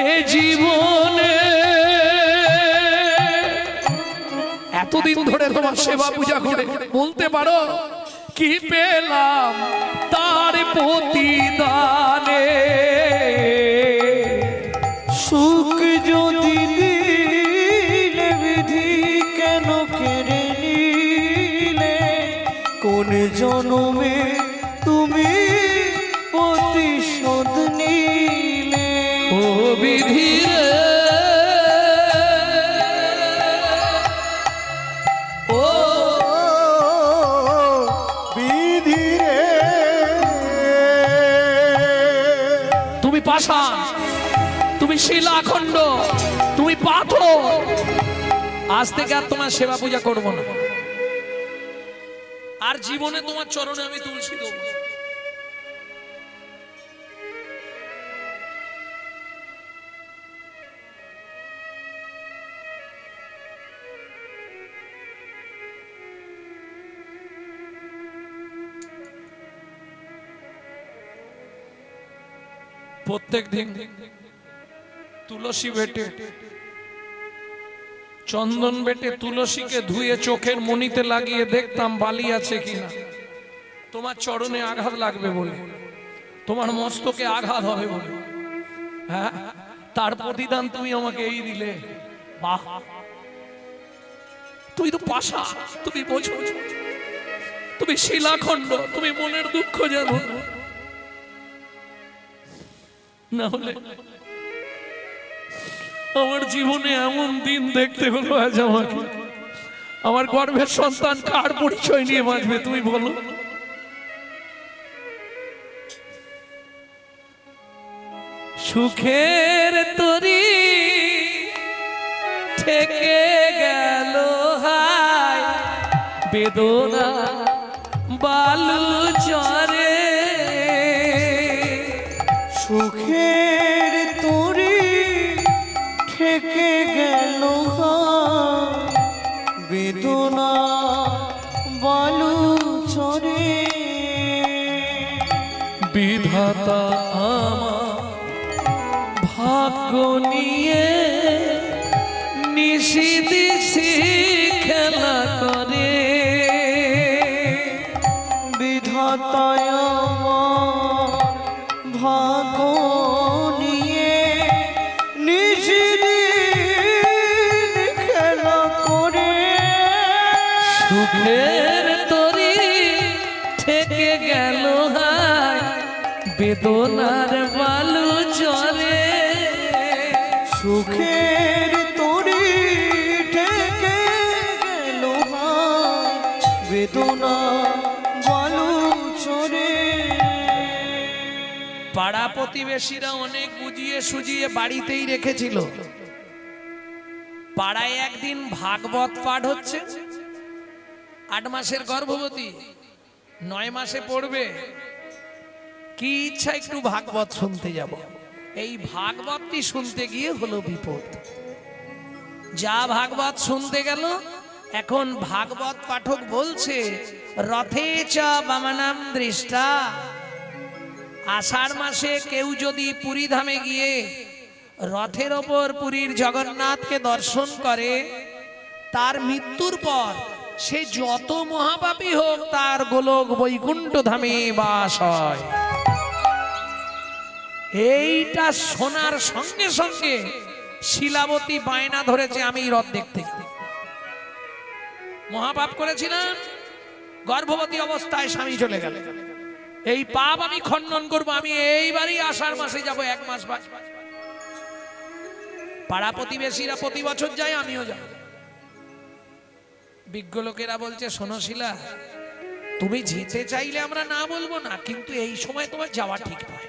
এ জীবনে, এতদিন ধরে তোমার সেবা পূজা করে বলতে পারো কি পেলাম তার প্রতিদানে? সুখ যদি দিলে বিধি কেন কেড়ে নিলে? কোন জন্মে তুমি প্রতিশোধ নিলে? ও বিধি রে, ও বিধি রে, তুমি পাষাণ, তুমি শিলাখণ্ড, তুমি পাথর। আজ থেকে আর তোমার সেবা পূজা করব না, আর জীবনে তোমার চরণে আমি তুলসী দেব না। প্রত্যেক দিন তুলসী বেটে চন্দন বেটে তুলসীকে ধুয়ে চোখের মণিতে লাগিয়ে দেখতাম বালি আছে কিনা। তোমার চরণে আঘাত লাগবে বলে, তোমার মস্তকে আঘাত হবে বলে, হ্যাঁ, তার প্রতিদান তুমি আমাকে এই দিলে। বাহ, তুমি তো পাশা, তুমি বোঝো, তুমি শিলাখণ্ড, তুমি মনের দুঃখ জানো না হলে আমার জীবনে এমন দিন দেখতে হলো আজ আমাকে। আমার গর্ভের সন্তান কার পরিচয় নিয়ে বাঁচবে তুমি বলো? সুখের তরি থেকে গেল হায় বেদনা বালু চরে। সুখের তরি থেকে গেল বেদনা বালু চরে। বিধাতা আমার ভাগ্য নিয়ে নিশি দিশি খেলা করে। বিধাতায় আমার ভাগ্য নিয়ে নিশিদিন খেলা করে। সুখের তরি থেকে গেল হায় বেদনার বালু চরে। সুখের তরি থেকে গেল বেদনা বালু চরে। পাড়া প্রতিবেশীরা অনেক বুঝিয়ে সুজিয়ে বাড়িতেই রেখেছিল। পাড়ায় একদিন ভাগবত পাঠ হচ্ছে। 8 মাসের গর্ভবতী 9 মাসে পড়বে, কি ইচ্ছা একটু ভাগবত শুনতে যাব। এই ভাগবতটি শুনতে গিয়ে হলো বিপদ। যা ভাগবত শুনতে গেল, এখন ভাগবত পাঠক বলছে রথে চ বামনাম দৃষ্টা। আষাঢ় মাসে কেউ যদি পুরী ধামে গিয়ে রথের ওপর পুরীর জগন্নাথকে দর্শন করে, তার মৃত্যুর পর সে যত মহাপাপী হোক তার গোলক বৈকুণ্ঠ ধামে বাস হয়। এইটা শোনার সঙ্গে সঙ্গে শিলাবতী বায়না ধরেছে আমি রথ দেখতে যাব। মহাপাপ করেছিলাম, গর্ভবতী অবস্থায় স্বামী চলে গেল, এই পাপ আমি খণ্ডন করব, আমি এইবারই আষাঢ় মাসে যাব, 1 মাস বাঁচব। পাড়া প্রতিবেশীরা প্রতি বছর যায়, আমিও যাব। বিজ্ঞ লোকেরা বলছে শোনো শিলা, তুমি যেতে চাইলে আমরা না বলবো না, কিন্তু এই সময় তোমার যাওয়া ঠিক নয়।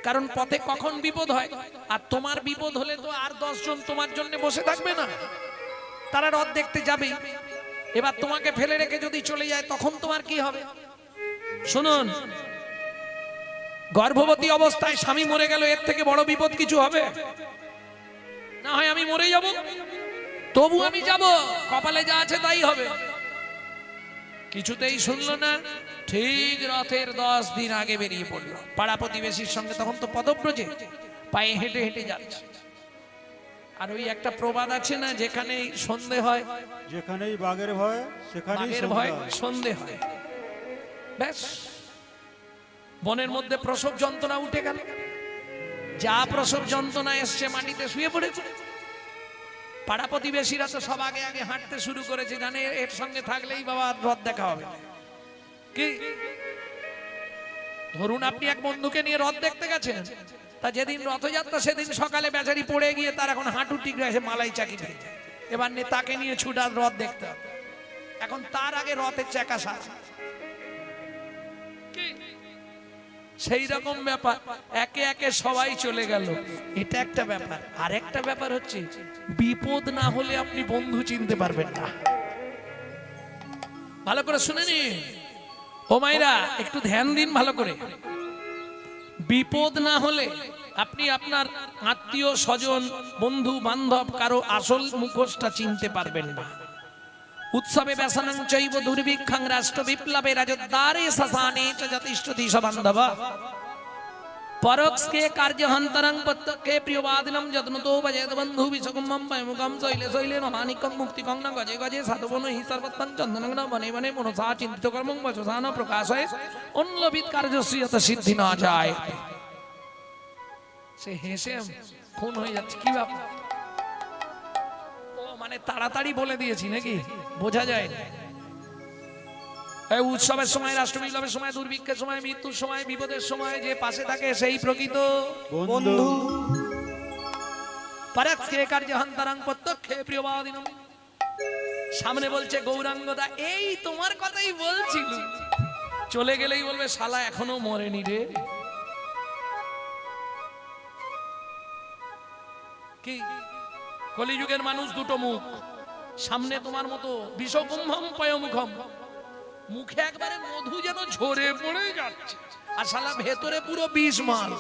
কারণ পথে কখন বিপদ হয়, আর তোমার বিপদ হলে তো আর 10 জন তোমার জন্য বসে থাকবে না, তারা রথ দেখতে যাবে। এবার তোমাকে ফেলে রেখে যদি চলে যায় তখন তোমার কি হবে? শুনুন, গর্ভবতী অবস্থায় স্বামী মরে গেল, এর থেকে বড় বিপদ কিছু হবে? না হয় আমি মরে যাব, তবু আমি যাব, কপালে যা আছে তাই হবে। কিছুতেই শুনলো না, ঠিক রথের 10 দিন আগে বেরিয়ে পড়লো। পাড়া প্রতিবেশীর সঙ্গে তখন তো পদব্রজে পায়ে হেঁটে হেঁটে যাচ্ছে। আর ওই একটা প্রবাদ আছে না, যেখানেই সন্ধে হয়, যেখানেই বাঘের ভয় সেখানেই সন্ধে হয়। ব্যাস, বনের মধ্যে প্রসব যন্ত্রণা উঠে গেল। যা প্রসব যন্ত্রণা এসছে মাটিতে শুয়ে পড়েছে। পাড়া প্রতিবেশীরা তো সব আগে আগে হাঁটতে শুরু করেছে, জানে এর সঙ্গে থাকলেই বাবা রথ দেখা হবে। কি ধরুন আপনি এক বন্ধুকে নিয়ে রথ দেখতে গেছেন, তা যেদিন রথযাত্রা সেদিন সকালে বেচারি পড়ে গিয়ে তার এখন হাঁটু ঠিক রয়েছে, মালাই চাকি নেই। এবার তাকে নিয়ে ছুটার রথ দেখতে হবে। এখন তার আগে রথের চাকা সারা, সেই রকম ব্যাপার। একে একে সবাই চলে গেল, এটা একটা ব্যাপার। আর একটা ব্যাপার হচ্ছে, বিপদ না হলে আপনি বন্ধু চিনতে পারবেন না। ভালো করে শুনে নিন ও মাইরা, একটু ধ্যান দিন ভালো করে। বিপদ না হলে আপনি আপনার আত্মীয় স্বজন বন্ধু বান্ধব কারো আসল মুখোশটা চিনতে পারবেন না। উৎসবে ব্যসনং চৈব দুর্ভিক্ষং রাষ্ট্র বিপ্লবে রাজদ্বারে শ্মশানে চ যতিষ্ঠতি সবান্ধব। পরোক্ষে কার্যহন্তরং প্রত্যক্ষে প্রিয়বাদিনম যত্নতো ভজেত বন্ধু বিশ্বকুম্ভম মুখম শৈলে শৈলে নমানিকং মুক্তিকং ন গজে গজে সাধবন হি সর্বত্তং চন্দনং ন বনে বনে মনসা চিন্তিত কর্মং বচসা ন প্রকাশয়ে অন্যবিদ কার্যস্য যত সিদ্ধি না যায়। সে হেসে খুন হয়ে যাচ্ছে, কি ব্যাপার? ও মানে তাড়াতাড়ি বলে দিয়েছি নাকি, বোঝা যায় না। এই উৎসবের সময়, রাষ্ট্র বিপ্লবের সময়, দুর্ভিক্ষের সময়, মৃত্যুর সময়, বিপদের সময় যে পাশে থাকে সেই প্রকৃত বন্ধু। পরোক্ষে কার্যহন্তরং প্রত্যক্ষে প্রিয়বাদিনম। সামনে বলছে গৌরাঙ্গদা, এই তোমার কথাই বলছিল, চলে গেলেই বলবে শালা এখনো মরেনি রে। কি কলিযুগের মানুষ দুটো মুখ, সামনে তোমার মতো বিষকুম্ভম পয়মুখম, মুখে একবারে মধু যেন ঝরে পড়ে যাচ্ছে, আর শালা ভেতরে পুরো বিষ মাল।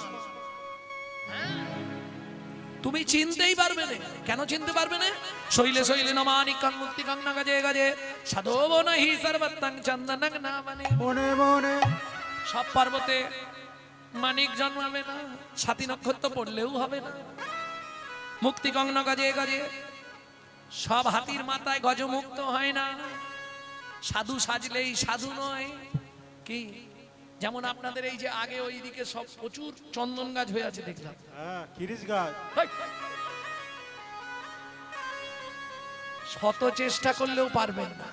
তুমি চিনতেই পারবে না। কেন চিনতে পারবে না? শৈলে শৈলে নমানিকং মুক্তিকং ন গজে গজে সাধবন হি সর্বত্তং চন্দনং না বনে মনে মনে সব পর্বতে মানিক জন্মাবে না, সাতী নক্ষত্র পড়লেও হবে না। মুক্তিকং ন গজে গজে, সব হাতির মাথায় গজমুক্ত হয় না। সাধু সাজলেই সাধু নয়। কি যেমন আপনাদের এই যে আগে ওইদিকে সব প্রচুর চন্দন গাছ হয়ে আছে দেখলাম, হ্যাঁ খিরিস গাছ। শত চেষ্টা করলেও পারবেন না।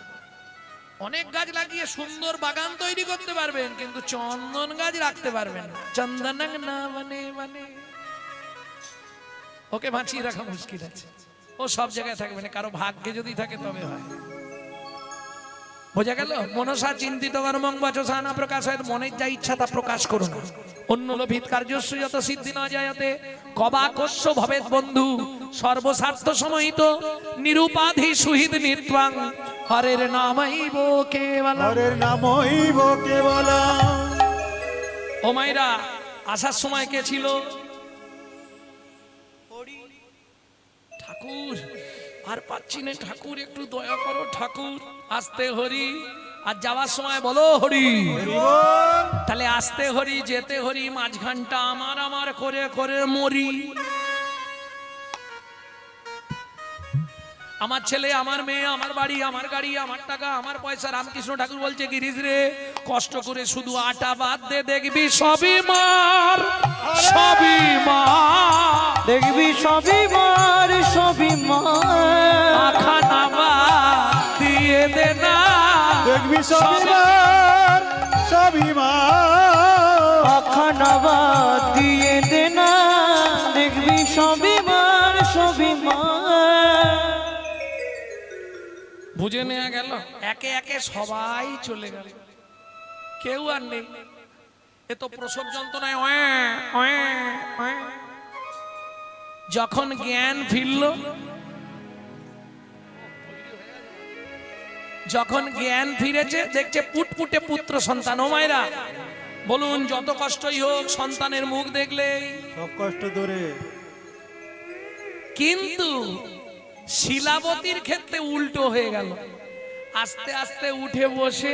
অনেক গাছ লাগিয়ে সুন্দর বাগান তৈরি করতে পারবেন, কিন্তু চন্দন গাছ রাখতে পারবেন না। চন্দনং না মানে মানে ওকে বাঁচিয়ে রাখা মুশকিল আছে। ও সব জায়গায় থাকবে না, কারো ভাগ্যে যদি থাকে তবে হয়। বোঝা গেল? মনসা চিন্তিত কর্মং বচসা না প্রকাশয়েৎ, মনের যা ইচ্ছা তা প্রকাশ করুন। অন্য লোভিত কার্যস্য যত সিদ্ধি না যায়তে কবাকস্য ভবেৎ বন্ধু সর্বস্বার্থ সমহিত নিরুপাধি সুহৃদ নিত্বাং হরের নামৈব কেবলম। হরের নামইব কেবলম। ও মাইরা, আসার সময় কে ছিল? ঠাকুর। আর পাচ্ছি না ঠাকুর, একটু দয়া করো ঠাকুর। আসতে হরি, আর যাওয়ার সময় বলো হরি। তাহলে আসতে হরি, যেতে হরি, মাঝখানটা আমার আমার করে করে মরি। আমার ছেলে, আমার মেয়ে, আমার বাড়ি, আমার গাড়ি, আমার টাকা, আমার পয়সা। রামকৃষ্ণ ঠাকুর বলছে, গিরিশ রে কষ্ট করে শুধু আটা বাদ দে, দেখবি সবই মার, সবই মার, দেখবি সবই মার, সবই মার। খানা বাদ দিয়ে দে না, দেখবি সবই মার, সবই মার। আখানা বাদ দিয়ে দে না, দেখবি সবই মার, সবই মার। বুঝে নেওয়া গেল? একে একে সবাই চলে গেল, কেউ আর নেই। এ তো প্রসব যন্ত্রণায় যখন জ্ঞান ফিরল, যখন জ্ঞান ফিরেছে, দেখছে পুটপুটে পুত্র সন্তান। ও মায়েরা বলুন, যত কষ্টই হোক সন্তানের মুখ দেখলেই সব কষ্ট দূরে। কিন্তু শিলাবতীর ক্ষেত্রে উল্টো হয়ে গেল। আস্তে আস্তে উঠে বসে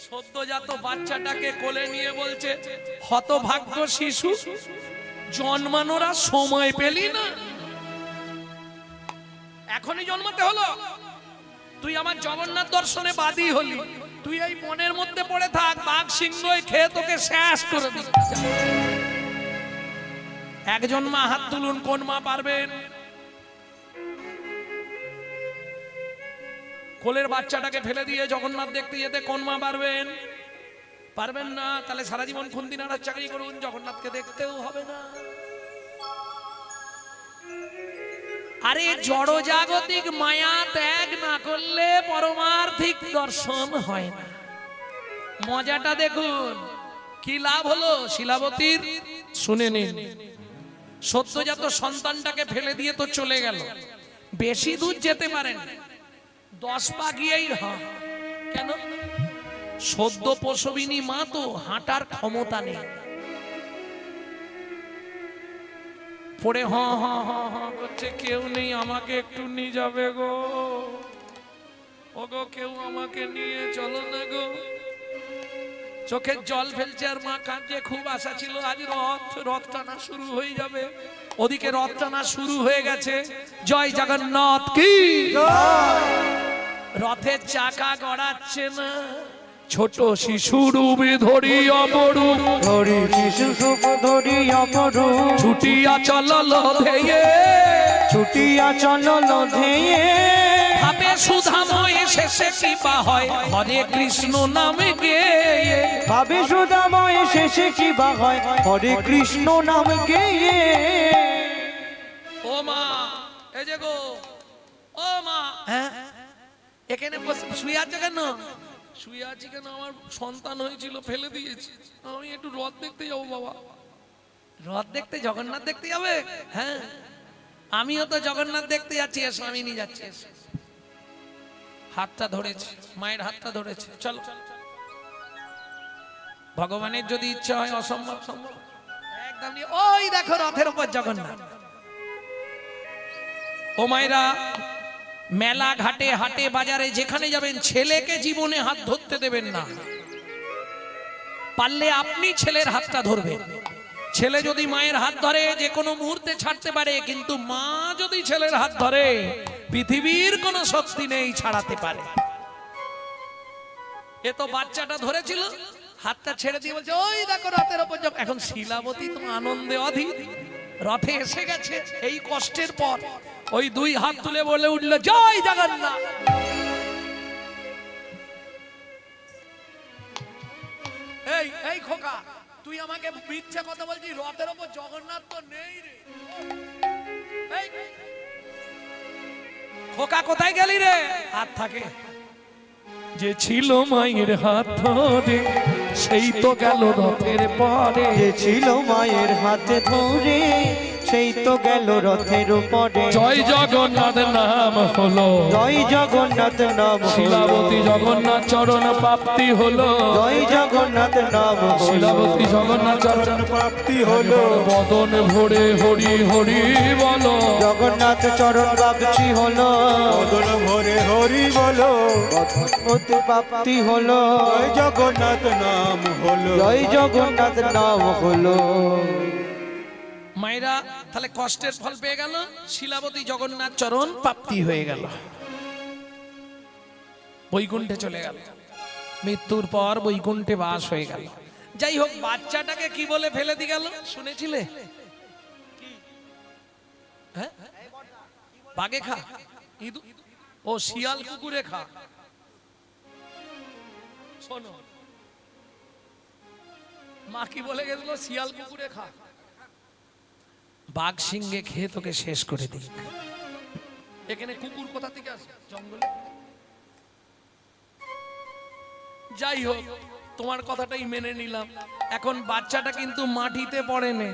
সদ্যজাত বাচ্চাটাকে কোলে নিয়ে বলছে, হতভাগ্য শিশু, জন্মানোরা সময় পেলি না, এখনই জন্মাতে হলো। তুই আমার জগন্নাথ দর্শনে বাদী হলি, তুই এই মনের মধ্যে পড়ে থাক, বাঘ সিংহ খেয়ে তোকে শেষ করে দিচ্ছে। একজন মা হাত তুলুন, কোন মা পারবেন? কোলের বাচ্চাটাকে ফেলে দিয়ে জগন্নাথ দেখতে যেতে কোন মা পারবেন? পারবেন না। তাহলে সারা জীবন খুন্তি নাড়ার চাকরি করুন, জগন্নাথকে দেখতেও হবে না। আরে জড় জাগতিক মায়া ত্যাগ না করলে পরমার্থিক দর্শন হয় না। মজাটা দেখুন, কি লাভ হলো শিলাবতীর? শুনে নিন। সদ্যজাত সন্তানটাকে ফেলে দিয়ে তো চলে গেল, বেশি দূর যেতে পারেন, 10 পা গিয়েই হয়। কেন? সদ্য প্রসবিনী মা তো হাঁটার ক্ষমতা নেই। পড়ে হ হ হ হ করছে, কেউ নেই, আমাকে একটু নিয়ে যাবে গো, ওগো কেউ আমাকে নিয়ে চলো না গো। চোখের জল ফেলছে আর মা কাঁদছে। খুব আশা ছিল আজ রথ টানা শুরু হয়ে যাবে। ওদিকে রথ টানা শুরু হয়ে গেছে। জয় জগন্নাথ কি। রথের চাকা গড়াচ্ছে না, ছোট শিশুর ধরি অপরু, ধরি শিশু সুখ ধরি অপরু, ছুটিয়া চলল ধেয়ে, ছুটিয়া চলল ধেয়ে, ভাবে সুধাময় শেষে কৃপা হয় হরে কৃষ্ণ নামে গেয়ে। ভাবে সুদাময় শেষে কি বা হয় হরে কৃষ্ণ নাম গেয়ে। ও মা, এই যে গো, ও মা, হ্যাঁ এখানে শুয়ে আছে কেন? শুয়ে আছি কেন? আমার সন্তান হয়েছিল, ফেলে দিয়েছি। আমি একটু রথ দেখতে যাবো বাবা। রথ দেখতে? জগন্নাথ দেখতে যাবে? হ্যাঁ, আমিও তো জগন্নাথ দেখতে যাচ্ছি। এসো, আমি নিয়ে যাচ্ছি। এসো। হাতটা ধরেছে, মায়ের হাতটা ধরেছে। চলো, ভগবানের যদি ইচ্ছা হয় অসম্ভব সম্ভব। একদম ওই দেখো রথের উপর জগন্নাথ। ও মায়েরা, মেলা ঘাটে হাটে বাজারে যেখানে যাবেন ছেলেকে জীবনে হাত ধরতে দেবেন না। পারলে আপনি ছেলের হাতটা ধরবেন। ছেলে যদি মায়ের হাত ধরে যে কোনো মুহূর্তে ছাড়তে পারে, কিন্তু মা যদি ছেলের হাত ধরে পৃথিবীর কোনো শক্তি নেই ছাড়াতে পারে। এ তো বাচ্চাটা ধরেছিল, হাতটা ছেড়ে দিয়ে বলছে ওই দেখো রথের উপর। এখন শিলাবতী তো আনন্দে অধীর, রথে এসে গেছে। এই কষ্টের পর ওই দুই হাত তুলে বলে উঠল জয় জগন্নাথ। এই এই খোকা, তুই আমাকে মিথ্যা কথা বলছিস। রথের উপর জগন্নাথ তো নেই রে। এই খোকা, কোথায় গেলি রে? হাত থাকে যে ছিল মায়ের হাত ধরে, সেই তো গেল রথের পরে। যে ছিল মায়ের হাতে ধরে, সেই তো গেল রথের উপরে। জয় জগন্নাথ নাম হলো, জয় জগন্নাথ নাম হলো, শিলাবতী জগন্নাথ চরণ প্রাপ্তি হলো। জয় জগন্নাথ নাম হলো, শিলাবতী জগন্নাথ চরণ প্রাপ্তি হলো। বদন ভরে হরি হরি বলো। জগন্নাথ চরণ প্রাপ্তি হলো, বদন ভরে হরি বলো। পতি প্রাপ্তি হলো, জয় জগন্নাথ নাম হলো। জয় জগন্নাথ নাম হলো। মায়েরা তাহলে কষ্টের ফল পেয়ে গেল, শিলাবতী জগন্নাথ চরণ প্রাপ্তি হয়ে গেল, বৈকুণ্ঠে চলে গেল। মৃত্যুর পর বৈকুণ্ঠে বাস হয়ে গেল। যাই হোক, বাচ্চাটাকে কি বলে ফেলে দিয়ে গেল শুনেছিলে? হ্যাঁ, বাঘে খা, ইঁদুর ও শিয়াল কুকুরে খা। শোনো, মা কি বলে গেছিল? শিয়াল কুকুরে খা, বাঘ সিংহে খেয়ে তোকে শেষ করে দিই। এখানে কুকুর কোথা থেকে আসে? জঙ্গলে। যাই হোক, তোমার কথাটাই মেনে নিলাম। এখন বাচ্চাটা কিন্তু মাটিতে পড়ে নে।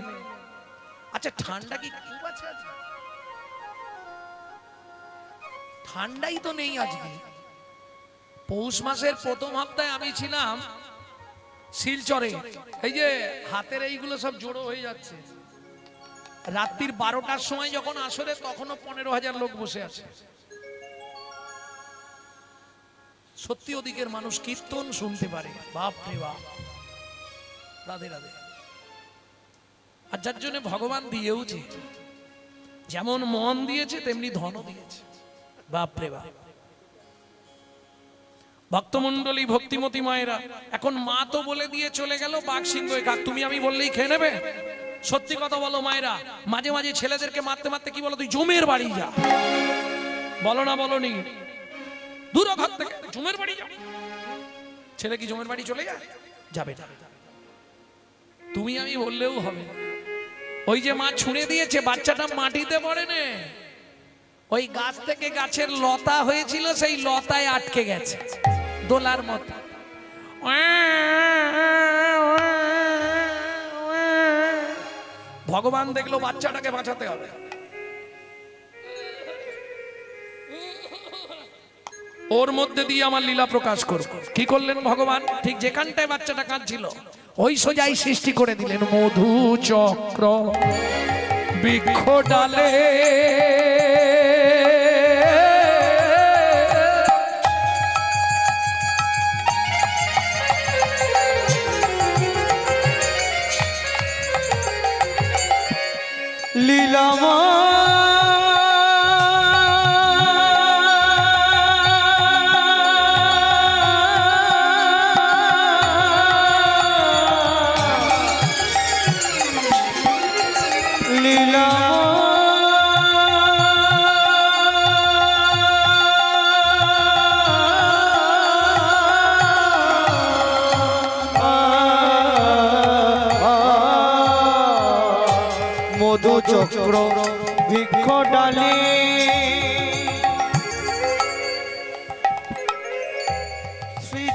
আচ্ছা, ঠান্ডা কি খুব আছে আজকে? ঠান্ডাই তো নেই আজকে। পৌষ মাসের প্রথম সপ্তাহে আমি ছিলাম শিলচরে। এই যে হাতের এইগুলো সব জড়ো হয়ে যাচ্ছে। রাত্রির 12টার সময় যখন আসরে, তখনও 15,000 লোক বসে আছে। সত্যি ওদিকের মানুষ কীর্তন শুনতে পারে। বাপ রে বাপ, রাধে রাধে। আর যার জন্য ভগবান দিয়েওছে, যেমন মন দিয়েছে তেমনি ধনও দিয়েছে। বাপ রে বাপ। ভক্তমন্ডলী, ভক্তিমতী মায়েরা, এখন মা তো বলে দিয়ে চলে গেল বাঘ সিংহ কাক তুমি আমি বললেই খেয়ে নেবে। সত্যি কথা বলো মায়েরা, মাঝে মাঝে ছেলেদেরকে মারতে মারতে কি বলো, তুই জমের বাড়ি যা। বলো না বলনি? দূর ঘর থেকে জমের বাড়ি যা। ছেলে কি জমের বাড়ি চলে যায়? যাবে না। তুমি আমি বললেও হবে। ওই যে মা ছুঁড়ে দিয়েছে, বাচ্চাটা মাটিতে পড়ে নে। ওই গাছ থেকে গাছের লতা হয়েছিল, সেই লতায় আটকে গেছে দোলার মতো। ভগবান দেখলো বাচ্চাটাকে বাঁচাতে হবে, ওর মধ্যে দিয়ে আমার লীলা প্রকাশ করব। কি করলেন ভগবান? ঠিক যেখানটায় বাচ্চাটা কাঁদছিল ওই সোজাই সৃষ্টি করে দিলেন মধু চক্র বৃক্ষ ডালে।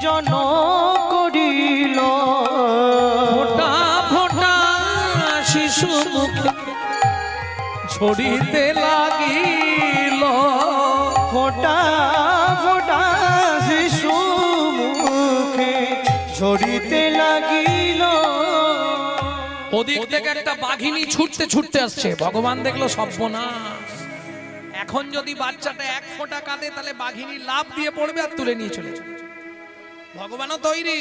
জন করিল, ফোঁটা ফোঁটা শিশু মুখে ঝরিতে লাগিল। ফোঁটা ফোঁটা শিশু মুখে ঝরিতে লাগিল। ওদিক থেকে একটা বাঘিনী ছুটতে ছুটতে আসছে, ভগবান দেখলো সর্বনাশ, এখন যদি বাচ্চাটা এক ফোঁটা কাঁদে তাহলে বাঘিনী লাফ দিয়ে পড়বে আর তুলে নিয়ে চলে যাবে। ভগবানও তৈরি,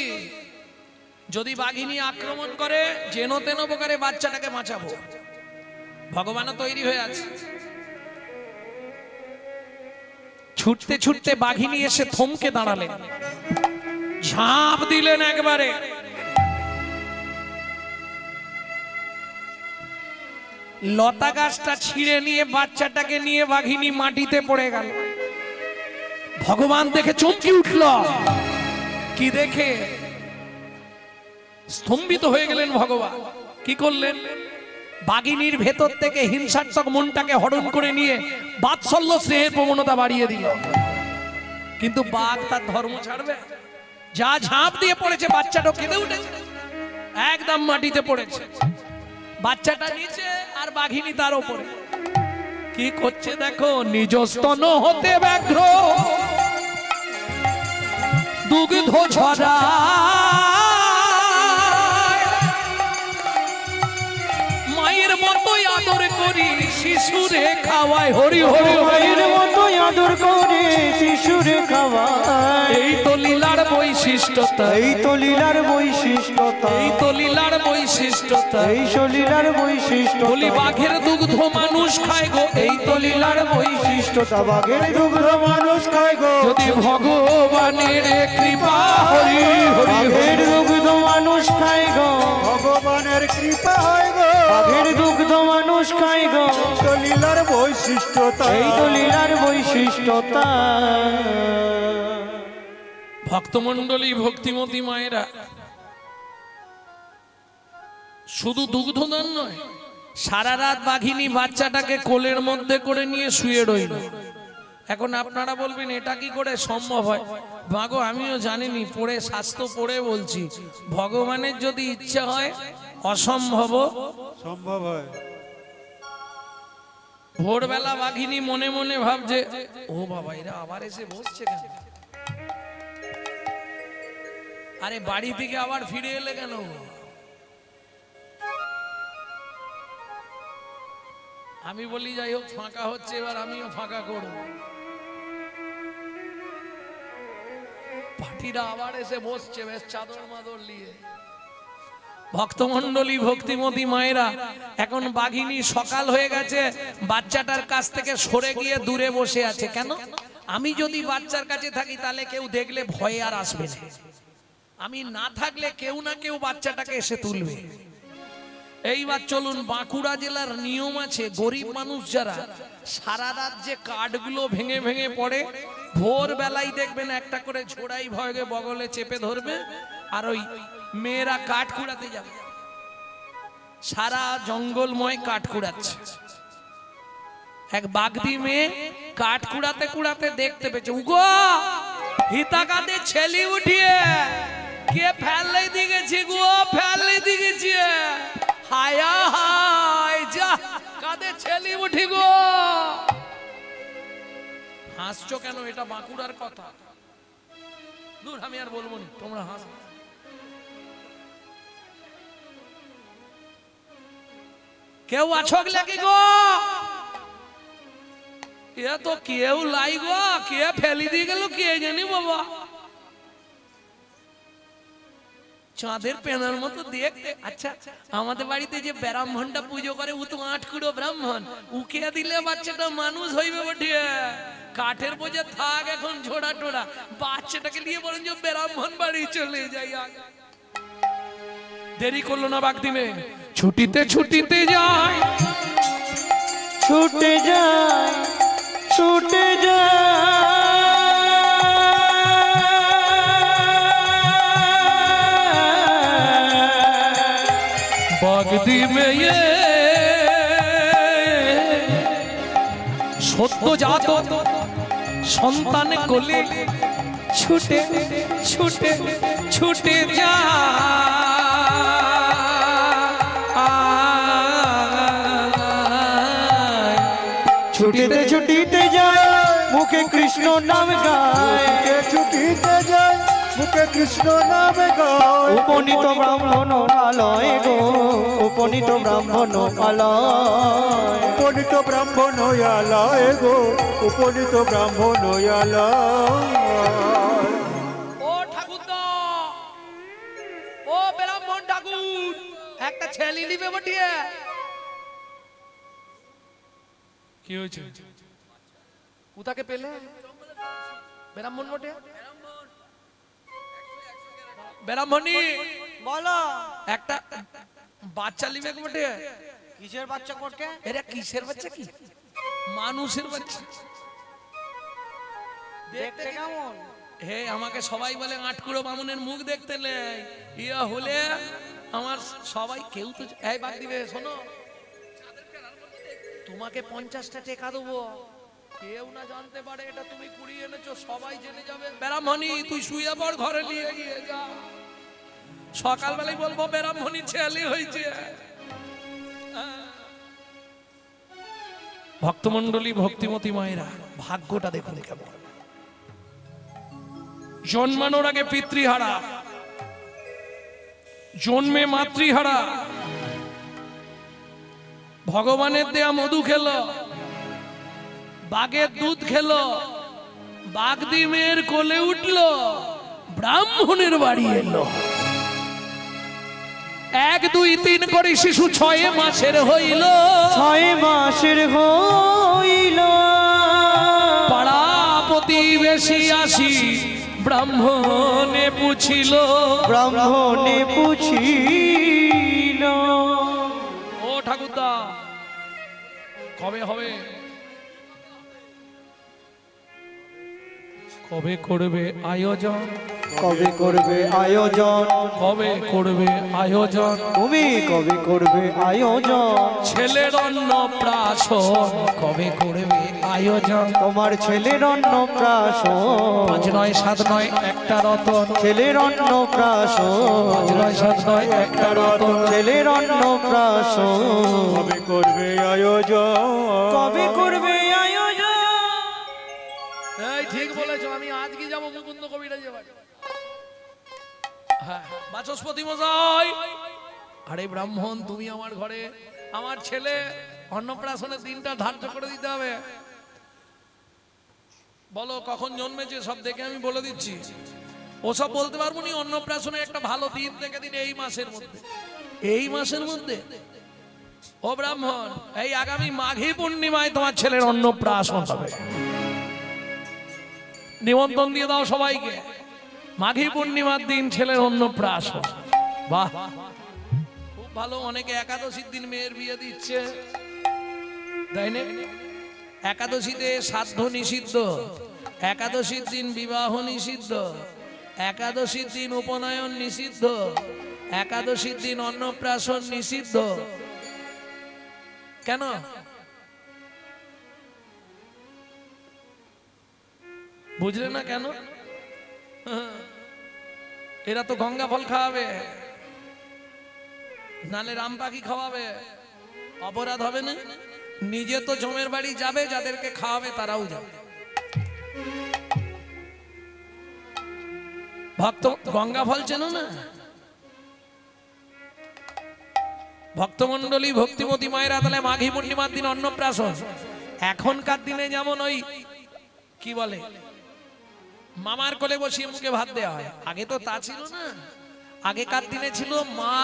যদি বাঘিনী আক্রমণ করে যেন তেন প্রকারে বাচ্চাটাকে বাঁচাবো, ভগবানও তৈরি হয়ে আছে। ছুটতে ছুটতে বাঘিনী এসে থমকে দাঁড়ালেন, ঝাঁপ দিলেন একবারে। লতা গাছটা ছিঁড়ে নিয়ে বাচ্চাটাকে নিয়ে বাঘিনী মাটিতে পড়ে গেল। ভগবান দেখে চমকে উঠল, কি দেখে স্তম্ভিত হয়ে গেলেন ভগবান। কি করলেন? বাঘিনীর ভেতর থেকে হিংসাত্মক মনটাকে হরণ করে নিয়ে বাৎসল্য স্নেহের প্রবণতা বাড়িয়ে দিল। কিন্তু বাঘ তার ধর্ম ছাড়বে? যা ঝাঁপ দিয়ে পড়েছে, বাচ্চাটা কেঁদে উঠেছে, একদম মাটিতে পড়েছে, বাচ্চাটা নিচে আর বাঘিনী তার উপরে। কি করছে দেখো, নিজ স্তন হতে ব্যাঘ্র দুগ্ধ ঝরা, মায়ের মতোই আদর করি শিশুরে খাওয়ায়। হরি হরি, মায়ের মতো আদর করে শিশুরে খাওয়ায়। এই তো লীলার বৈশিষ্ট্যতা, এই তো লীলার বৈশিষ্ট্যতা, এই তো লীলার বৈশিষ্ট্যতা। এই লীলার বৈশিষ্ট্য। বলি বাঘের দুগ্ধ মানুষ খায় গো, এই তো লীলার বৈশিষ্ট্যতা। বাঘের দুগ্ধ মানুষ খায় গো, যদি ভগবানের কৃপা। হরি হরি, বাঘের দুগ্ধ মানুষ খায় গো, ভগবানের কৃপা হয় গো, বাঘের দুগ্ধ মানুষ খায় গো। তো লীলার বৈশিষ্ট্যতা, এই তো লীলার বৈশিষ্ট্যতা। ভক্তমণ্ডলী, ভক্তিমতী মায়েরা, শুধু দুগ্ধদান নয়, সারা রাত বাঘিনী বাচ্চাটাকে কোলের মধ্যে করে নিয়ে শুয়ে রইল। এখন আপনারা বলবেন এটা কি করে সম্ভব হয়? মাগো আমিও জানিনি, পড়ে শাস্ত্র পড়ে বলছি, ভগবানের যদি ইচ্ছা হয় অসম্ভব সম্ভব হয়। ভোরবেলা বাঘিনী মনে মনে ভাবছে, ও বাবা এরা আবার এসে বসছে কেন? আরে বাড়ি থেকে আবার ফিরে এলে কেন? আমি বলি যাই হোক, ফাঁকা হচ্ছে, এবার আমিও ফাঁকা করব। পার্টিরা আবার এসে বসছে বেশ চাদর মাদর নিয়ে। ভক্তমণ্ডলী, ভক্তিমতী মায়েরা, এখন বাঘিনী সকাল হয়ে গেছে, বাচ্চাটার কাছ থেকে সরে গিয়ে দূরে বসে আছে। কেন? আমি যদি বাচ্চার কাছে থাকি তাহলে কেউ দেখলে ভয়ে আর আসবে না, আমি না থাকলে কেউ না কেউ বাচ্চাটাকে এসে তুলবে। এইবার চলুন, বাঁকুড়া জেলার নিয়ম আছে, গরিব মানুষ যারা সারা রাত যে কাঠগুলো ভেঙে ভেঙে পড়ে, ভোর বেলায় দেখবেন একটা করে ঝোড়াই ভয়ে বগলে চেপে ধরবে, আর ওই মেয়েরা কাঠ কুড়াতে যাবে। সারা জঙ্গলময় কাঠ কুড়াচ্ছে। এক বাগদি মেয়ে কাঠ কুড়াতে কুড়াতে দেখতে পেয়েছে, উগো হিতা কাঁদে ছেলি উঠিয়ে কে ফেললে দিয়েছি গো, ফেললে দিয়েছি, হায়া হায় যা কাঁদে ছেলি উঠি গো। হাসছো কেন? এটা বাঁকুড়ার কথা। দূর, আমি আর বলবো না, তোমরা হাসো। কেউ আছো নাকি গো? এ তো কেউ লাই গো, কে ফেলি দিয়ে গেল কে জানি বাবা। চাঁদের পেনার মতো দেখতে। আচ্ছা, আমাদের বাড়িতে যে ব্রাহ্মণটা পুজো করে, ও তো 8 কুড়ো ব্রাহ্মণ, উকে দিলে বাচ্চাটা মানুষ হইবে বটে। কাঠের বোঝা থাক এখন ঝোড়া টোড়া, বাচ্চাটাকে নিয়ে বলেন যে ব্রাহ্মণ বাড়ি চলে যাই। দেরি করলো না বাগদিমে, ছুটিতে ছুটিতে যায়, ছুটে যায়, ছুটে যায়, বাগদিমে সদ্য জাত সন্তান কোলে ছুটে ছুটে ছুটে যা ছুটিতে ছুটিতে যায় মুখে কৃষ্ণ নাম গায় ছুটিতে যায় মুখে কৃষ্ণ নামে গায় উপনীত ব্রাহ্মণ আলয় গো উপনীত ব্রাহ্মণ আলয় উপনীত ব্রাহ্মণ আলয় গো উপনীত ব্রাহ্মণ আলয় ও ঠাকুরদা, ও ব্রাহ্মণ ঠাকুর, একটা ছেলে নিবে বটিয়ে। কি হয়েছে? কোথাকে পেলে? ব্রাহ্মণ বটে? ব্রাহ্মণী বলো একটা বাচ্চা নিবে বটে। কিসের বাচ্চা করতে? এরা কিসের বাচ্চা? কি মানুষের বাচ্চা? দেখতে কেমন? হে, আমাকে সবাই বলে আটকুড়ো বামুনের মুখ দেখতে নেই, ইয়া হলে আমার সবাই কেউ তো এই বাদ দিবে। শোনো, তোমাকে 50টা টাকা দেবো, কেউ না জানতে পারে এটা তুমি কুড়িয়ে এনেছো, সবাই জেনে যাবে। ব্রাহ্মণী তুই শুয়ে পড়, ঘরে নিয়ে গিয়ে যা, সকালবেলায় বলবো ব্রাহ্মণী ছেলে হয়েছে। ভক্তমণ্ডলী, ভক্তিমতী মায়েরা, ভাগ্যটা দেখুন কেমন। জন্মানোর আগে পিতৃহারা, জন্মে মাতৃহারা, ভগবানের দেয়া মধু খেলো, বাঘের দুধ খেলো, বাঘ ডিমের কোলে উঠলো, ব্রাহ্মণের বাড়ি এলো। 1 2 3 করে শিশু 6 মাসের হইল, 6 মাসের হইল। পাড়া প্রতিবেশী আসি ব্রাহ্মণে পুছিল, ব্রাহ্মণে পুছিল। ও ঠাকুরদা, কবে হবে? কবে করবে আয়োজন? কবে করবে আয়োজন? কবে করবে আয়োজন? তুমি কবে করবে আয়োজন? ছেলের অন্নপ্রাশন কবে করবে আয়োজন? তোমার ছেলের অন্নপ্রাশন। 5 9 7 9 একটা রতন, ছেলের অন্নপ্রাশন। 5 9 7 9 একটা রতন। ছেলের অন্নপ্রাশন। কবে করবে আয়োজন? কবে করবে আয়োজন? এই ঠিক বলেছো, আমি আজকে যাব মুকুন্দ কবিরাজ বাড়ি। হ্যাঁ, বাচস্পতি মশাই, আরে ব্রাহ্মণ, তুমি আমার ঘরে, আমার ছেলে অন্নপ্রাশনের দিনটা ধার্য করে দিতে হবে। বলো কখন জন্মেছে, সব দেখে আমি বলে দিচ্ছি। ওসব বলতে পারবো না, অন্নপ্রাশনের একটা ভালো দিন দেখে দিন এই মাসের মধ্যে। এই মাসের মধ্যে? ও ব্রাহ্মণ, এই আগামী মাঘী পূর্ণিমায় তোমার ছেলের অন্নপ্রাশন হবে। নিমন্ত্রণ দিয়ে দাও সবাইকে, মাঘী পূর্ণিমার দিন ছেলের অন্নপ্রাশন। বাহ, খুব ভালো। অনেকে একাদশীর দিন মেয়ের বিয়ে দিচ্ছে, তাই না? একাদশীতে শ্রাদ্ধ নিষিদ্ধ, একাদশীর দিন বিবাহ নিষিদ্ধ, একাদশীর দিন উপনয়ন নিষিদ্ধ, একাদশীর দিন অন্নপ্রাশন নিষিদ্ধ। কেন? বুঝলে না কেন? এরা তো গঙ্গা ফল খাওয়াবে, নালে রাম পাখি খাওয়াবে, অপরাধ হবে না? নিজে তো জমের বাড়ি যাবে, যাদেরকে খাওয়াবে তারাও যাবে। ভক্ত গঙ্গা ফল চেনো না? ভক্তমণ্ডলী, ভক্তিমতী মায়েরা, তাহলে মাঘী পূর্ণিমার দিন অন্নপ্রাশন। এখনকার দিনে যেমন ওই কি বলে, মামার কোলে বসিয়ে মুখে ভাত দেওয়া হয়, আগে তো তা ছিল না। আগেকার দিনে ছিল মা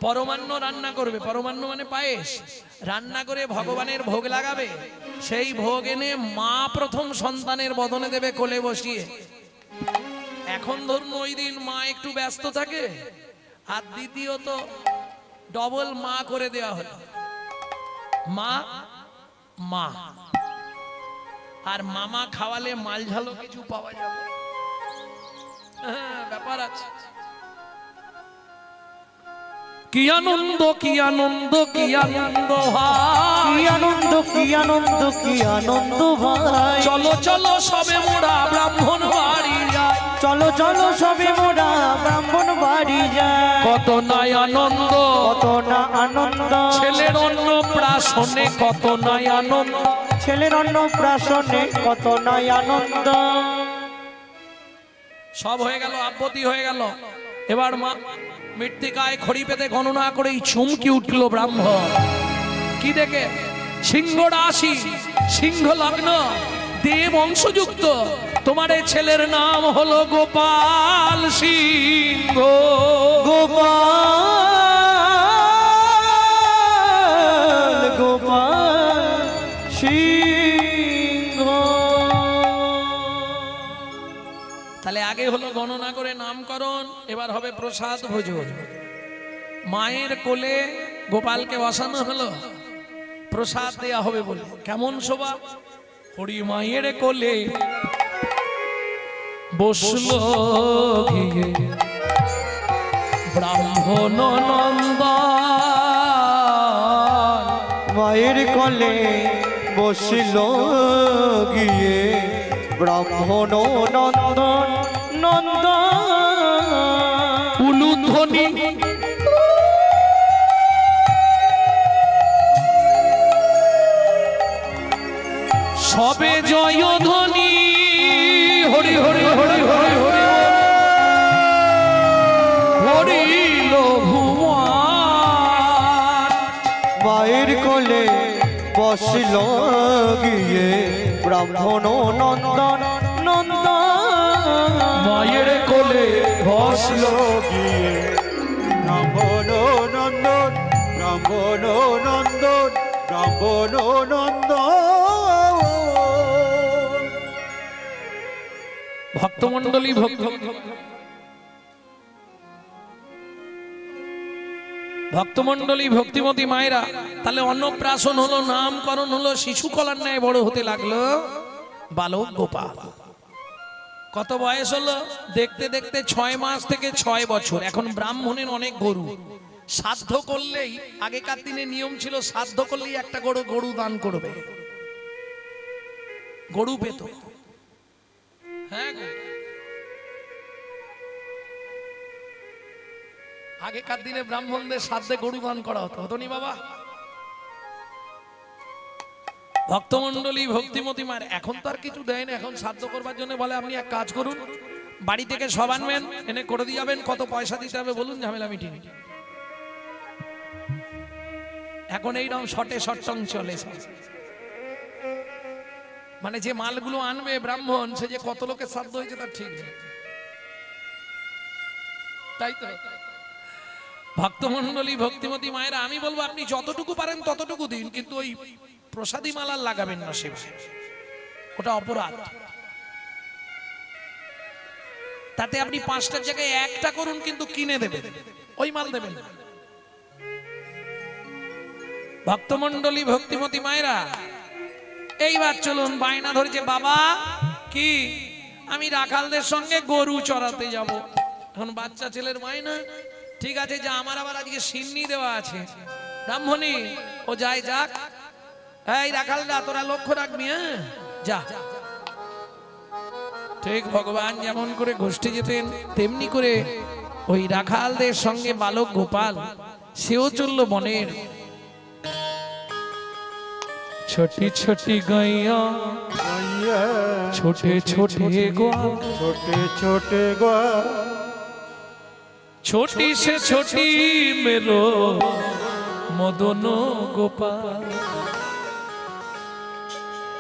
পরমান্ন রান্না করবে, পরমান্ন মানে পায়েস, রান্না করে ভগবানের ভোগ লাগাবে, সেই ভোগ এনে মা প্রথম সন্তানের বদনে দেবে কোলে বসিয়ে। এখন ধরুন ওই দিন মা একটু ব্যস্ত থাকে, আর দ্বিতীয়ত ডবল মা করে দেওয়া হলো, মা মা। আর মামা খাওয়ালে মাল ঝালও কিছু পাওয়া যাবে, ব্যাপার আছে। কি আনন্দ কি আনন্দ কি আনন্দ কি ভাই, আনন্দ কি আনন্দ কি আনন্দ ভাই, চলো চলো সবে মোরা ব্রাহ্মণ বাড়ি যাই, চলো চলো সবে মোরা ব্রাহ্মণ বাড়ি যায়। কত নাই আনন্দ, কত না আনন্দ, ছেলের অন্নপ্রাশনে কত নাই আনন্দ। ছেলের অন্নপ্রাশনে কত নয় আনন্দ। সব হয়ে গেল, আব্বতি হয়ে গেল। এবার মা মৃত্তিকায় খড়ি পেতে গণনা করেই চমকি উঠল ব্রাহ্মণ। কি দেখে? সিংহ রাশি, সিংহ লগ্ন, দেব অংশযুক্ত। তোমার এই ছেলের নাম হলো গোপাল সিংহ। গোপাল গোপাল সিংহ। তাহলে আগে হলো গণনা করে নামকরণ, এবার হবে প্রসাদ ভোজন। মায়ের কোলে গোপালকে বসানো হলো, প্রসাদ দেয়া হবে বলে। কেমন শোভা! হরি মায়ের কোলে বসলো গিয়ে ব্রাহ্মণ নন্দন। মায়ের কোলে বসিল গিয়ে ব্রাহ্মণ নন্দন নন্দন। উলুধ্বনি সবে জয় ধ্বনি, হরি হরি হরি হরি হরি হরিল ভুবন। মায়ের কোলে বসিল গিয়ে ব্রাহ্মণ নন্দন নন্দন। মায়ের কোলে বসলো গিয়ে ব্রাহ্মণ নন্দন, ব্রাহ্মণ নন্দন, ব্রাহ্মণ নন্দন। ভক্তমণ্ডলী ভক্তমণ্ডলী ভক্তিমতী মায়েরা, তাহলে অন্নপ্রাশন হলো, নামকরণ হলো, শিশু কলার ন্যায় বড় হতে লাগলো বালক গোপাল। কত বয়স হলো? দেখতে দেখতে 6 মাস থেকে 6 বছর। এখন ব্রাহ্মণের অনেক গরু, শ্রাদ্ধ করলেই, আগেকার দিনে নিয়ম ছিল শ্রাদ্ধ করলেই একটা গরু দান করবে, গরু পেত। হ্যাঁ গো। আগেকার দিনে ব্রাহ্মণদের শ্রাদ্ধে গরু দান করা হতো, হতো নি বাবা? ভক্তমণ্ডলী ভক্তিমতী মার এখন তো আর কিছু দেয় না। এখন শ্রাদ্ধ করবার জন্য বলে আপনি এক কাজ করুন, বাড়ি থেকে সব আনবেন, এনে করে দিয়ে যাবেন, কত পয়সা দিতে হবে বলুন, ঝামেলা মিটিয়ে নিন। এখন এইরকম শটে শটং চলে। মানে যে মালগুলো আনবে ব্রাহ্মণ, সে যে কত লোকের শ্রাদ্ধ হয়েছে তার ঠিক নেই, তাই তো? ভক্তমণ্ডলী ভক্তিমতী মায়েরা, আমি বলবো আপনি যতটুকু পারেন ততটুকু দিন, কিন্তু ওই প্রসাদী মালা লাগাবেন না, সেবা, ওটা অপরাধ। তাতে আপনি 5টার জায়গায় 1টা করুন, কিন্তু কিনে দেবেন, ওই মাল দেবেন না। ভক্তমণ্ডলী ভক্তিমতী মায়েরা, এইবার চলুন, বায়না ধরেছে বাবা কি আমি রাখালদের সঙ্গে গরু চড়াতে যাব। এখন বাচ্চা ছেলের বায়না, ঠিক আছে যা, আমার আবার আজকে সিন্নি দেওয়া আছে। ব্রাহ্মণী ও যাই যাক, এই রাখালরা তোরা লক্ষ্য রাখবি, হ্যাঁ যা। ঠিক ভগবান যেমন করে গোষ্ঠী যেতেন, তেমনি করে ওই রাখালদের সঙ্গে বালক গোপাল সেও চলল বনের। ছোটি ছোটি গাইয়া ছোটে ছোটে গোয়া, ছোটে ছোটে গোয়া, छोटी से छोटी मेरो मदन गोपाल।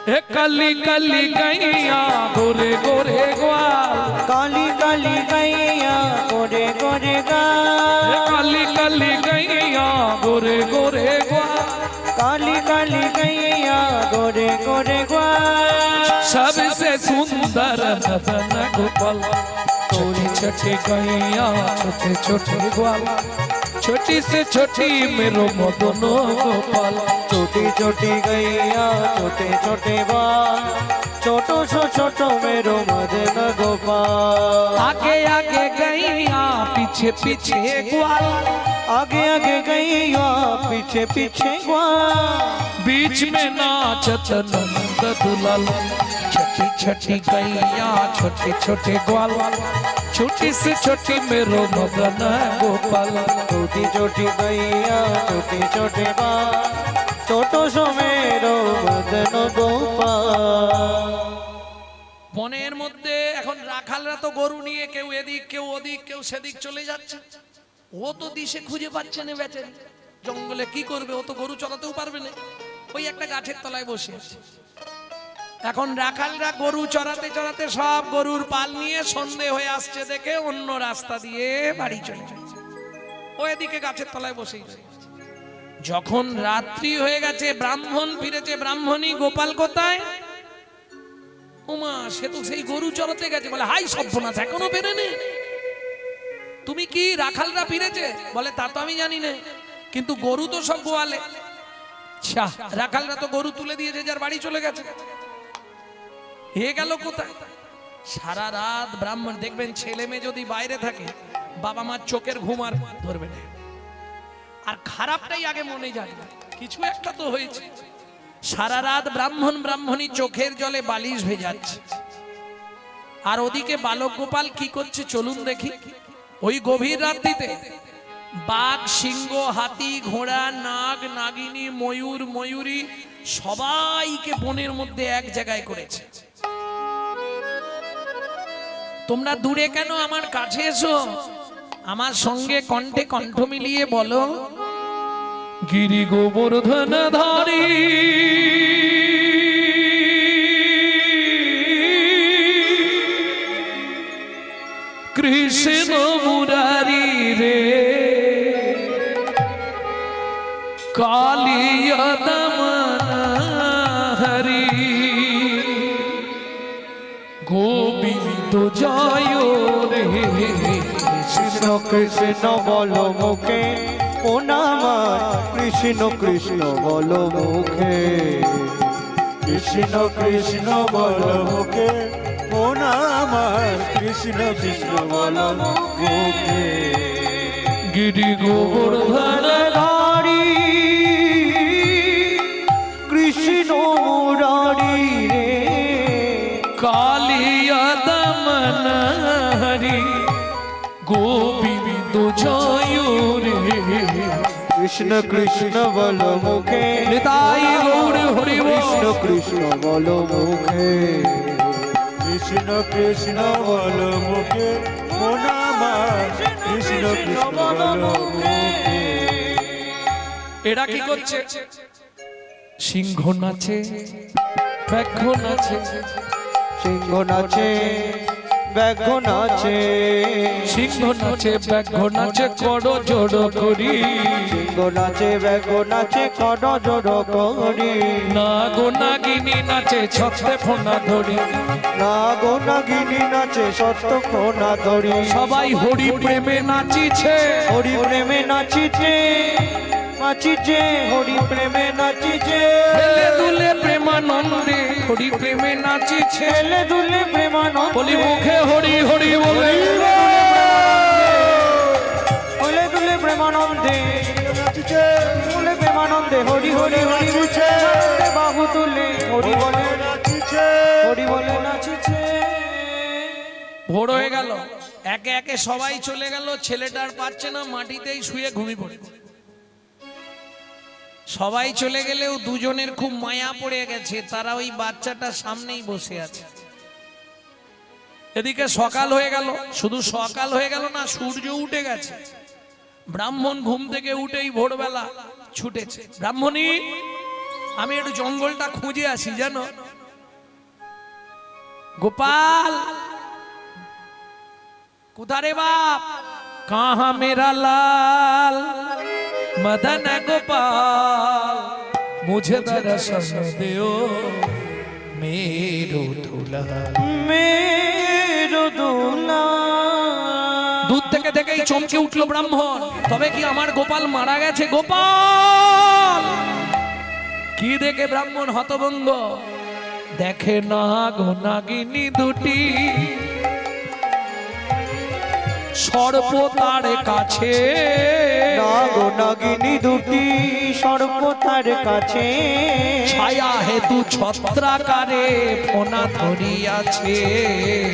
ए काली काली गैया गोरे गोरे ग्वाल, काली काली गैया गोरे गोरे गाल, ए काली काली गैया गोरे गोरे ग्वाल, काली काली गैया गोरे गोरे गाल। सबसे सुंदर मदन गोपाल, छोटी छोटी गैया छोटे छोटे ग्वाल, छोटी से छोटी मेरो मदन गोपाल। छोटी छोटी गैया छोटे छोटे बाल, छोटे ছোট मेरो मदन गोपाल। आगे आगे गैया पीछे पीछे ग्वाल, आगे आगे गैया पीछे पीछे ग्वाल। बीच में नाचत नंद दुलाल, छठी छठी गैया छोटे छोटे ग्वाल, छोटी से छोटी मेरो मदन गोपाल। छोटी छोटी गैया छोटे छोटे बाल, छोटो सो मेरो मदन गोपाल। বনের মধ্যে এখন রাখালরা তো গরু নিয়ে কেউ এদিক কেউ ওদিক কেউ সেদিক চলে যাচ্ছে, ও তো দিশে খুঁজে পাচ্ছে না বেচারি, জঙ্গলে কি করবে, ও তো গরু চড়াতেও পারবে না, ওই একটা গাছের তলায় বসে আছে। এখন রাখালরা গরু চড়াতে চড়াতে সব গরুর পাল নিয়ে সন্ধে হয়ে আসছে দেখে অন্য রাস্তা দিয়ে বাড়ি চলে যাচ্ছে, ও এদিকে গাছের তলায় বসেই রয়েছে। যখন রাত্রি হয়ে গেছে, ব্রাহ্মণ ফিরেছে, ব্রাহ্মণী গোপাল কোথায়? উমা, সে তো সেই গরু চড়াতে গেছে। বলে হাই সর্বনাশ, এখনো বেরেনি? তুমি কি রাখালরা ফিরেছে? বলে তা তো আমি জানি না, কিন্তু গরু তো সব গোয়ালে। আচ্ছা, রাখালরা তো গরু তুলে দিয়েছে, যার বাড়ি চলে গেছে। হে গেল কোথায়? সারা রাত ব্রাহ্মণ দেখবেন, ছেলে মেয়ে যদি বাইরে থাকে বাবা মার চোখের ঘুম আর ধরবে না, আর খারাপটাই আগে মনে যায় না, কিছু একটা তো হয়েছে। সারা রাত ব্রাহ্মণ ব্রাহ্মণী চোখের জলে বালিশ ভেজাচ্ছে, আর ওদিকে বালক গোপাল কি করছে চলুন দেখি। ওই গভীর রাত্রিতে বাঘ, সিংহ, হাতি, ঘোড়া, নাগ, নাগিনী, ময়ূর, ময়ূরী সবাইকে বনের মধ্যে এক জায়গায় করেছে। তোমরা দূরে কেন, আমার কাছে এসো, আমার সঙ্গে কণ্ঠে কণ্ঠ মিলিয়ে বলো, গিরি গোবর্ধন ধারী কৃষ্ণ মুরারি রে কালিয়া দমন হরি গোবিন্দ জয় রে। কৃষ্ণ কৃষ্ণ বলো মুখে ও নাম, কৃষ্ণ কৃষ্ণ বলো মুখে। কৃষ্ণ কৃষ্ণ বল মুখে, ও নাম কৃষ্ণ কৃষ্ণ বল মুখে। গিরি গোবর্ধন ধারী কৃষ্ণ মুরারি রে কালিয়া দমন হরি গোবিন্দ জয় রে। কৃষ্ণ কৃষ্ণ বলো মুখে, নিতাই গৌর হরি বল। কৃষ্ণ কৃষ্ণ বলো মুখে। কৃষ্ণ কৃষ্ণ বল মুখে, ও নাম কৃষ্ণ কৃষ্ণ বল মুখে। এরা কি করছে? সিংহ নাচে, ব্যাঘ্র নাচে, সিংহ নাচে ব্যাঘ্র নাচে। সিংহ নাচে, ব্যাঘ্র নাচে, করো জোড় করি। সিংহ নাচে ব্যাঘ্র নাচে, কর জোড় করি। নাগ নাগিনী নাচে, ছত্রে ফোনা ধরি। নাগ নাগিনী নাচে, সত্য কোনা ধরি। সবাই হরি প্রেমে নাচিছে, হরি প্রেমে নাচিছে, নাচিছে হরি প্রেমে নাচিছে। হেলে দুলে প্রেমানন্দে হরি প্রেমে নাচিছে। হেলে দুলে প্রেমানন্দে, বলি মুখে হরি হরি বলে। হেলে দুলে প্রেমানন্দে নাচিছে, দুলে প্রেমানন্দে হরি হরি হরি নাচিছে। বাহু তুলে হরি বলে নাচিছে, হরি বলে নাচিছে। ভোর হয়ে গেল, একে একে সবাই চলে গেল। ছেলেটা আর পাচ্ছে না, মাটিতেই শুয়ে ঘুমিয়ে পড়ে। সবাই চলে গেলেও দুজনের খুব মায়া পড়ে গেছে, তারা ওই বাচ্চাটার সামনেই বসে আছে। এদিকে সকাল হয়ে গেল, শুধু সকাল হয়ে গেল না, সূর্য উঠে গেছে। ব্রাহ্মণ ঘুম থেকে উঠেই ভোরবেলা ছুটেছে। ব্রাহ্মণী, আমি একটু জঙ্গলটা খুঁজে আসি জানো। গোপাল কোথা রে বাপ? কাহা মেরা লাল मदन गोपाल, मुझे दर्शन दो मेरो दूल्हा। मेरो दूल्हा। दूध থেকে থেকেই চমকে উঠলো ব্রাহ্মণ, তবে কি আমার গোপাল মারা গেছে? গোপাল! কি দেখে ব্রাহ্মণ হতভম্ব। দেখে না গো নাগিনী দুটি সর্প তার কাছে, নাগিনী দুটি সর্প তার কাছে, ছায়া হেতু ছত্রাকারে ফোনা ধরিয়াছে,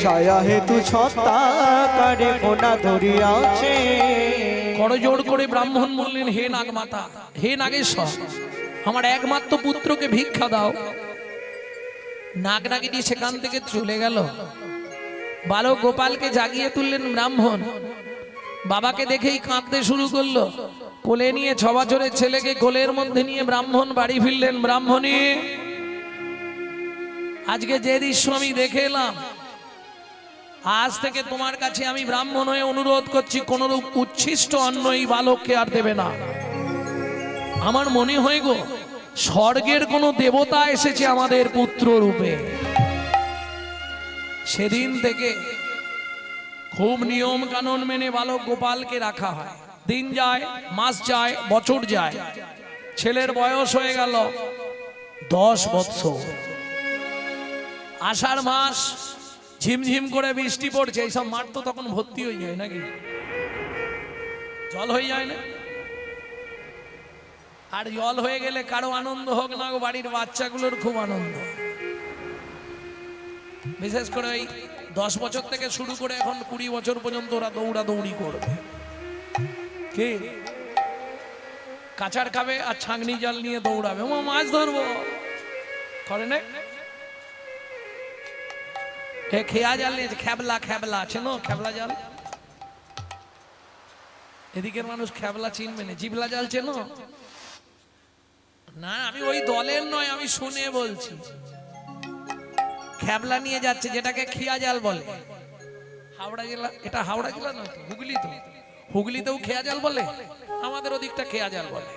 ছায়া হেতু ছত্রাকারে ফোনা ধরিয়াছে। করজোড় করে ব্রাহ্মণ বললেন, হে নাগমাতা, হে নাগেশ্বর, আমার একমাত্র পুত্রকে ভিক্ষা দাও। নাগ নাগিনী সেখান থেকে চলে গেল। বালক গোপালকে জাগিয়ে তুললেন ব্রাহ্মণ। বাবাকে দেখেই কাঁদতে শুরু করলো। কোলে নিয়ে 6 বছরের ছেলেকে কোলের মধ্যে নিয়ে ব্রাহ্মণ বাড়ি ফিরলেন। ব্রাহ্মণী, আজকে যে দৃশ্য আমি দেখে এলাম, আজ থেকে তোমার কাছে আমি ব্রাহ্মণ হয়ে অনুরোধ করছি, কোন উচ্ছিষ্ট অন্ন এই বালককে আর দেবে না। আমার মনে হয় গো, স্বর্গের কোন দেবতা এসেছে আমাদের পুত্র রূপে। সেদিন থেকে খুব নিয়ম কানুন মেনে বালক গোপালকে রাখা হয়। দিন যায়, মাস যায়, বছর যায়, ছেলের বয়স হয়ে গেল 10 বৎসর। আষাঢ় মাস, ঝিমঝিম করে বৃষ্টি পড়ছে, এইসব মাঠ তো তখন ভর্তি হয়ে যায় নাকি, জল হয়ে যায় না? আর জল হয়ে গেলে কারো আনন্দ হোক না, বাড়ির বাচ্চাগুলোর খুব আনন্দ। বিশেষ করে ওই 10 বছর থেকে শুরু করে এখন 20 বছর পর্যন্ত ওরা দৌড়াদৌড়ি করবে। কে কাঁচার খাবে আর ছাঁকনি জাল নিয়ে দৌড়াবে, ও মাছ ধরবো করে না। খেয়া জাল নিয়ে খেবলা, খেবলা চেনো? খেবলা জাল এদিকের মানুষ খেবলা চিনবে না। জিবলা জাল চেনো? না, আমি ওই দলের নয়, আমি শুনে বলছি। খেবলা নিয়ে যাচ্ছে, যেটাকে খিয়া জাল বলে। হাওড়া জেলা, এটা হাওড়া জেলা নয় তো, হুগলি তো। হুগলিতেও খেয়া জাল বলে, আমাদের ওদিকটা খেয়া জাল বলে,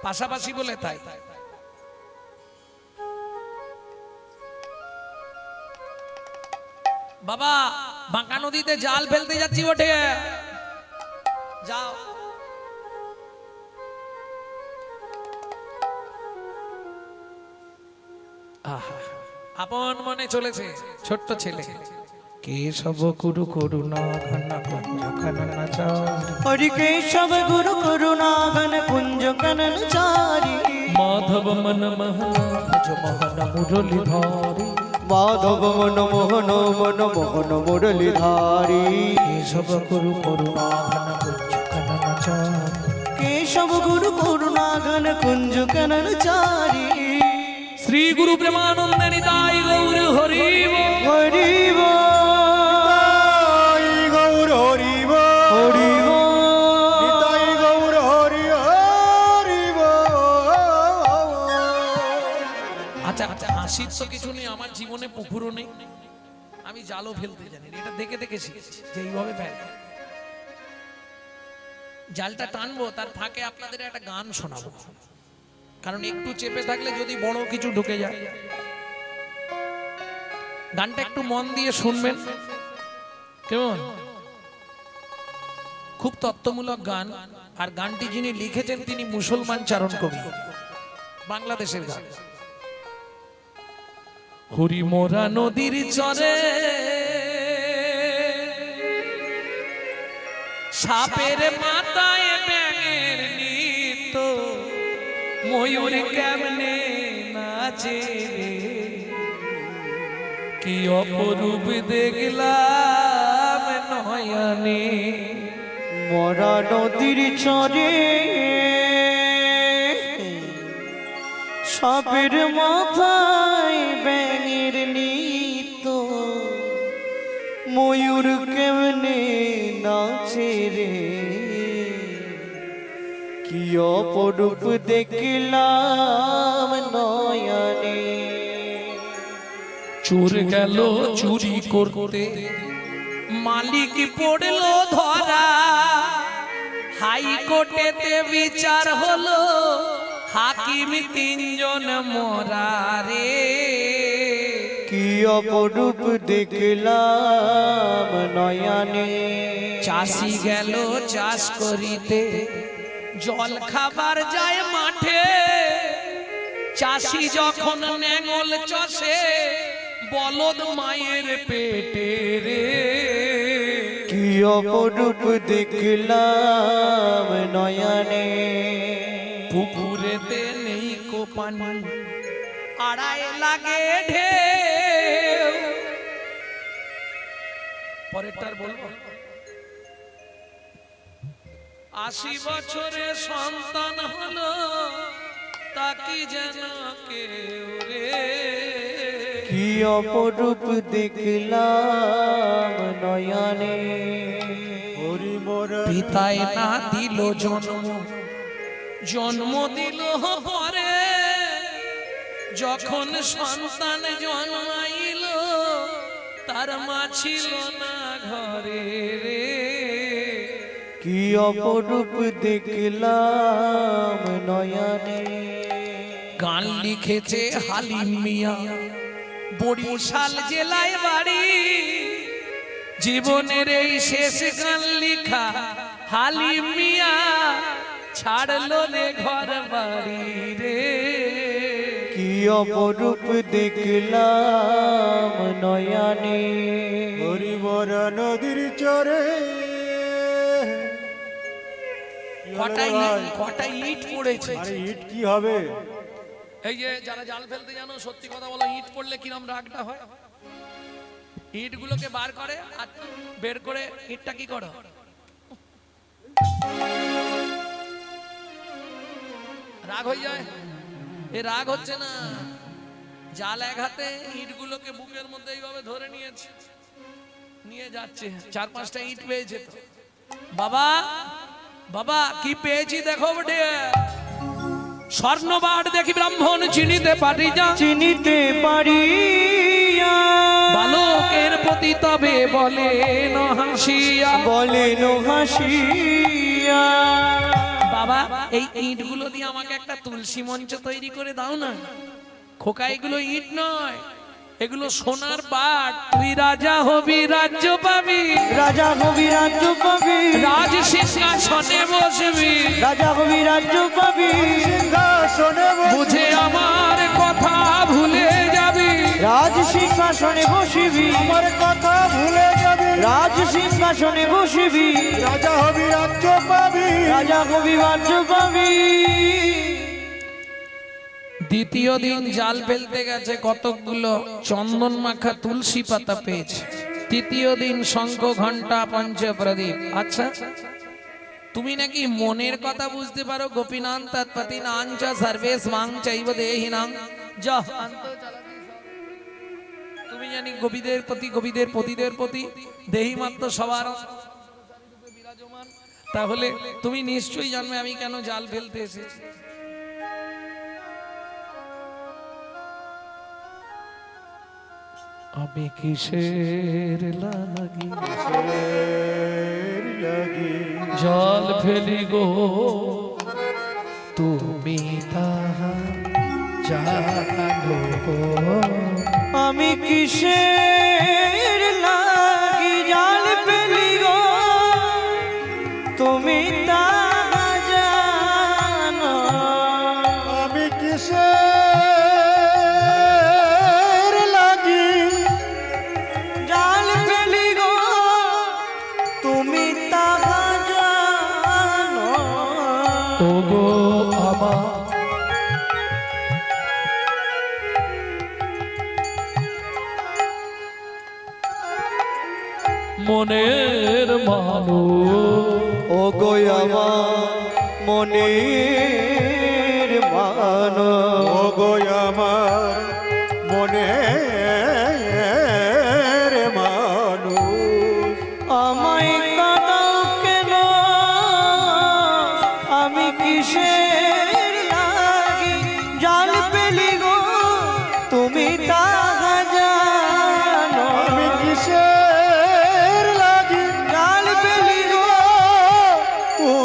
পাশাপাশি বলে তাই। বাবা, বাঁকা নদীতে জাল ফেলতে যাচ্ছি, ওঠে যাও। আপন মনে চলেছে ছোট্ট ছেলে। কেশব গুরু করুণা ঘন কুঞ্জ কাননচারি, হরি কেশব গুরু করুণা ঘন কুঞ্জ কাননচারি, মাধব মন মোহন ভজ মোহন মুরলীধারি, মাধব মন মোহন মন মোহন মুরলীধারি, কেশব গুরু করুণা ঘন কুঞ্জ কাননচারি, কেশব গুরু করুণা ঘন কুঞ্জ কাননচারি। শ্রী গুরু প্রেমানন্দে নিতাই গৌর হরি বল। হরি নিতাই গৌর হরি বল। হরি নিতাই গৌর হরি হরি বল। আচ্ছা আচ্ছা, হাসির তো কিছু নেই, আমার জীবনে পুকুরও নেই, আমি জালও ফেলতে জানি না। এটা দেখে দেখে শিখেছি যে এইভাবে ফেলে। জালটা টানবো, তার ফাঁকে আপনাদের একটা গান শোনাবো, কারণ একটু চেপে থাকলে যদি বড় কিছু ঢুকে যায়। গানটা একটু মন দিয়ে শুনবেন, কেমন? খুব তত্ত্বমূলক গান। আর গানটি যিনি লিখেছেন তিনি মুসলমান চারণ কবি, বাংলাদেশের গান। হরি মোরা নদীর চরে সাপের মাথায় ব্যাঙের নিত, ময়ূর কেমনে নাচে রে, কি অপরূপ দেখলাম নয়নে। মরা নদীর চরে সাপের মাথায় ব্যাঙের নিত, ময়ূর কেমনে নাচে রে, কি অপরূপ দেখলাম নয়নে। চোর গেল চুরি করতে, মালিক পড়ল ধরা, হাইকোর্টেতে বিচার হলো, হাকিম 3 জন মরা রে, কি অপরূপ দেখলাম নয়নে। চাষি গেল চাষ করিতে, জল খাবার যায় মাঠে, চাষি যখন নেঙল চষে বলদ মায়ের পেটে রে, কি অপরূপ দেখলাম নয়নে, পুকুরেতে নেই কো পানি আড়াই লাগে ঢেউ। পরেরটার বলবো, 80 বছরে সন্তান হলো তাকি যেন কেউ রে, কি অপরূপ দেখলাম নয়নে। হরি মোরা পিতায় না দিল জন্ম, জন্ম দিল পরে, যখন সন্তান জন্মাইল তার মা ছিল না ঘরে রে, কি অপরূপ দেখলাম নয়নে। গান লিখেছে হালিম মিয়া, বরিশাল জেলায় বাড়ি, জীবনের এই শেষ গান লিখা হালিম মিয়া ছাড়লো রে ঘর বাড়ি রে, কি অপরূপ দেখলাম নয়নে। হরি মোরা নদীর চরে। কি হলো কটাই ভাই? কটাই ইট পড়েছে। আরে ইট কি হবে? এই যে যারা জাল ফেলতে জানো সত্যি কথা বলো, ইট পড়লে কিরম রাগটা হয়। ইট গুলোকে বার করে আর বের করে ইটটা কি করো, রাগ হয়ে যায়। এ রাগ হচ্ছে না, জাল এক হাতে ইট গুলোকে বুকের মধ্যে এইভাবে ধরে নিয়েছে, নিয়ে যাচ্ছে। 4-5টা ইট পেয়েছে তো। বাবা বাবা কি পেয়েছি দেখো বটে, স্বর্ণবার দেখি ব্রাহ্মণ চিনিতে পারি যা, চিনিতে পারি বালকের প্রতি তবে বলেন হাসিয়া, বলেন হাসিয়া। বাবা এই ইট গুলো দিয়ে আমাকে একটা তুলসী মঞ্চ তৈরি করে দাও না। খোকা এগুলো ইট নয়, এগুলো সোনার বাট, তুই রাজা হবি রাজ্য পাবি, রাজা হবি রাজ্য পাবি, রাজ সিংহাসনে বসবি, রাজা হবি রাজ্য পাবি, সিংহাসনে বুঝে আমার কথা ভুলে যাবি, রাজ সিংহাসনে বসিবি, আমার কথা ভুলে যাবি, রাজ সিংহাসনে বসিবি, রাজা হবি রাজ্য পাবি, রাজা হবি রাজ্য পাবি। দ্বিতীয় দিন জাল ফেলতে গেছে, কতকগুলো চন্দন মাখা তুলসী পাতা পেয়েছে। তৃতীয় দিন শঙ্খ ঘন্টা পঞ্চপ্রদীপ। আচ্ছা তুমি নাকি মনের কথা বুঝতে পারো, গোপীনাথ তৎপতি নাঞ্চ সর্বেশ মাং চৈব দেহিনাং যা, তুমি জানি গোপীদের প্রতি, গোপীদের পতিদের প্রতি দেহি মাত্র সবার বিরাজমান, তাহলে তুমি নিশ্চয়ই জানবে আমি কেন জাল ফেলতে এসেছি। আমি কিসের লাগি লাগি জল ফেলি গো, তুমি তাহা জানো গো। আমি কিসের লাগি জাল ফেলি গো, তুমি তা জানো। আমি কিসের লাগি জাল ফেলি গো, তুমি তা জানো। ওগো আমার মনের মানুষ, ও গো আমার মনের মানুষ, ও গো আমার মনের মানুষ, আমায় কাঁদাও কেন, আমি কিসের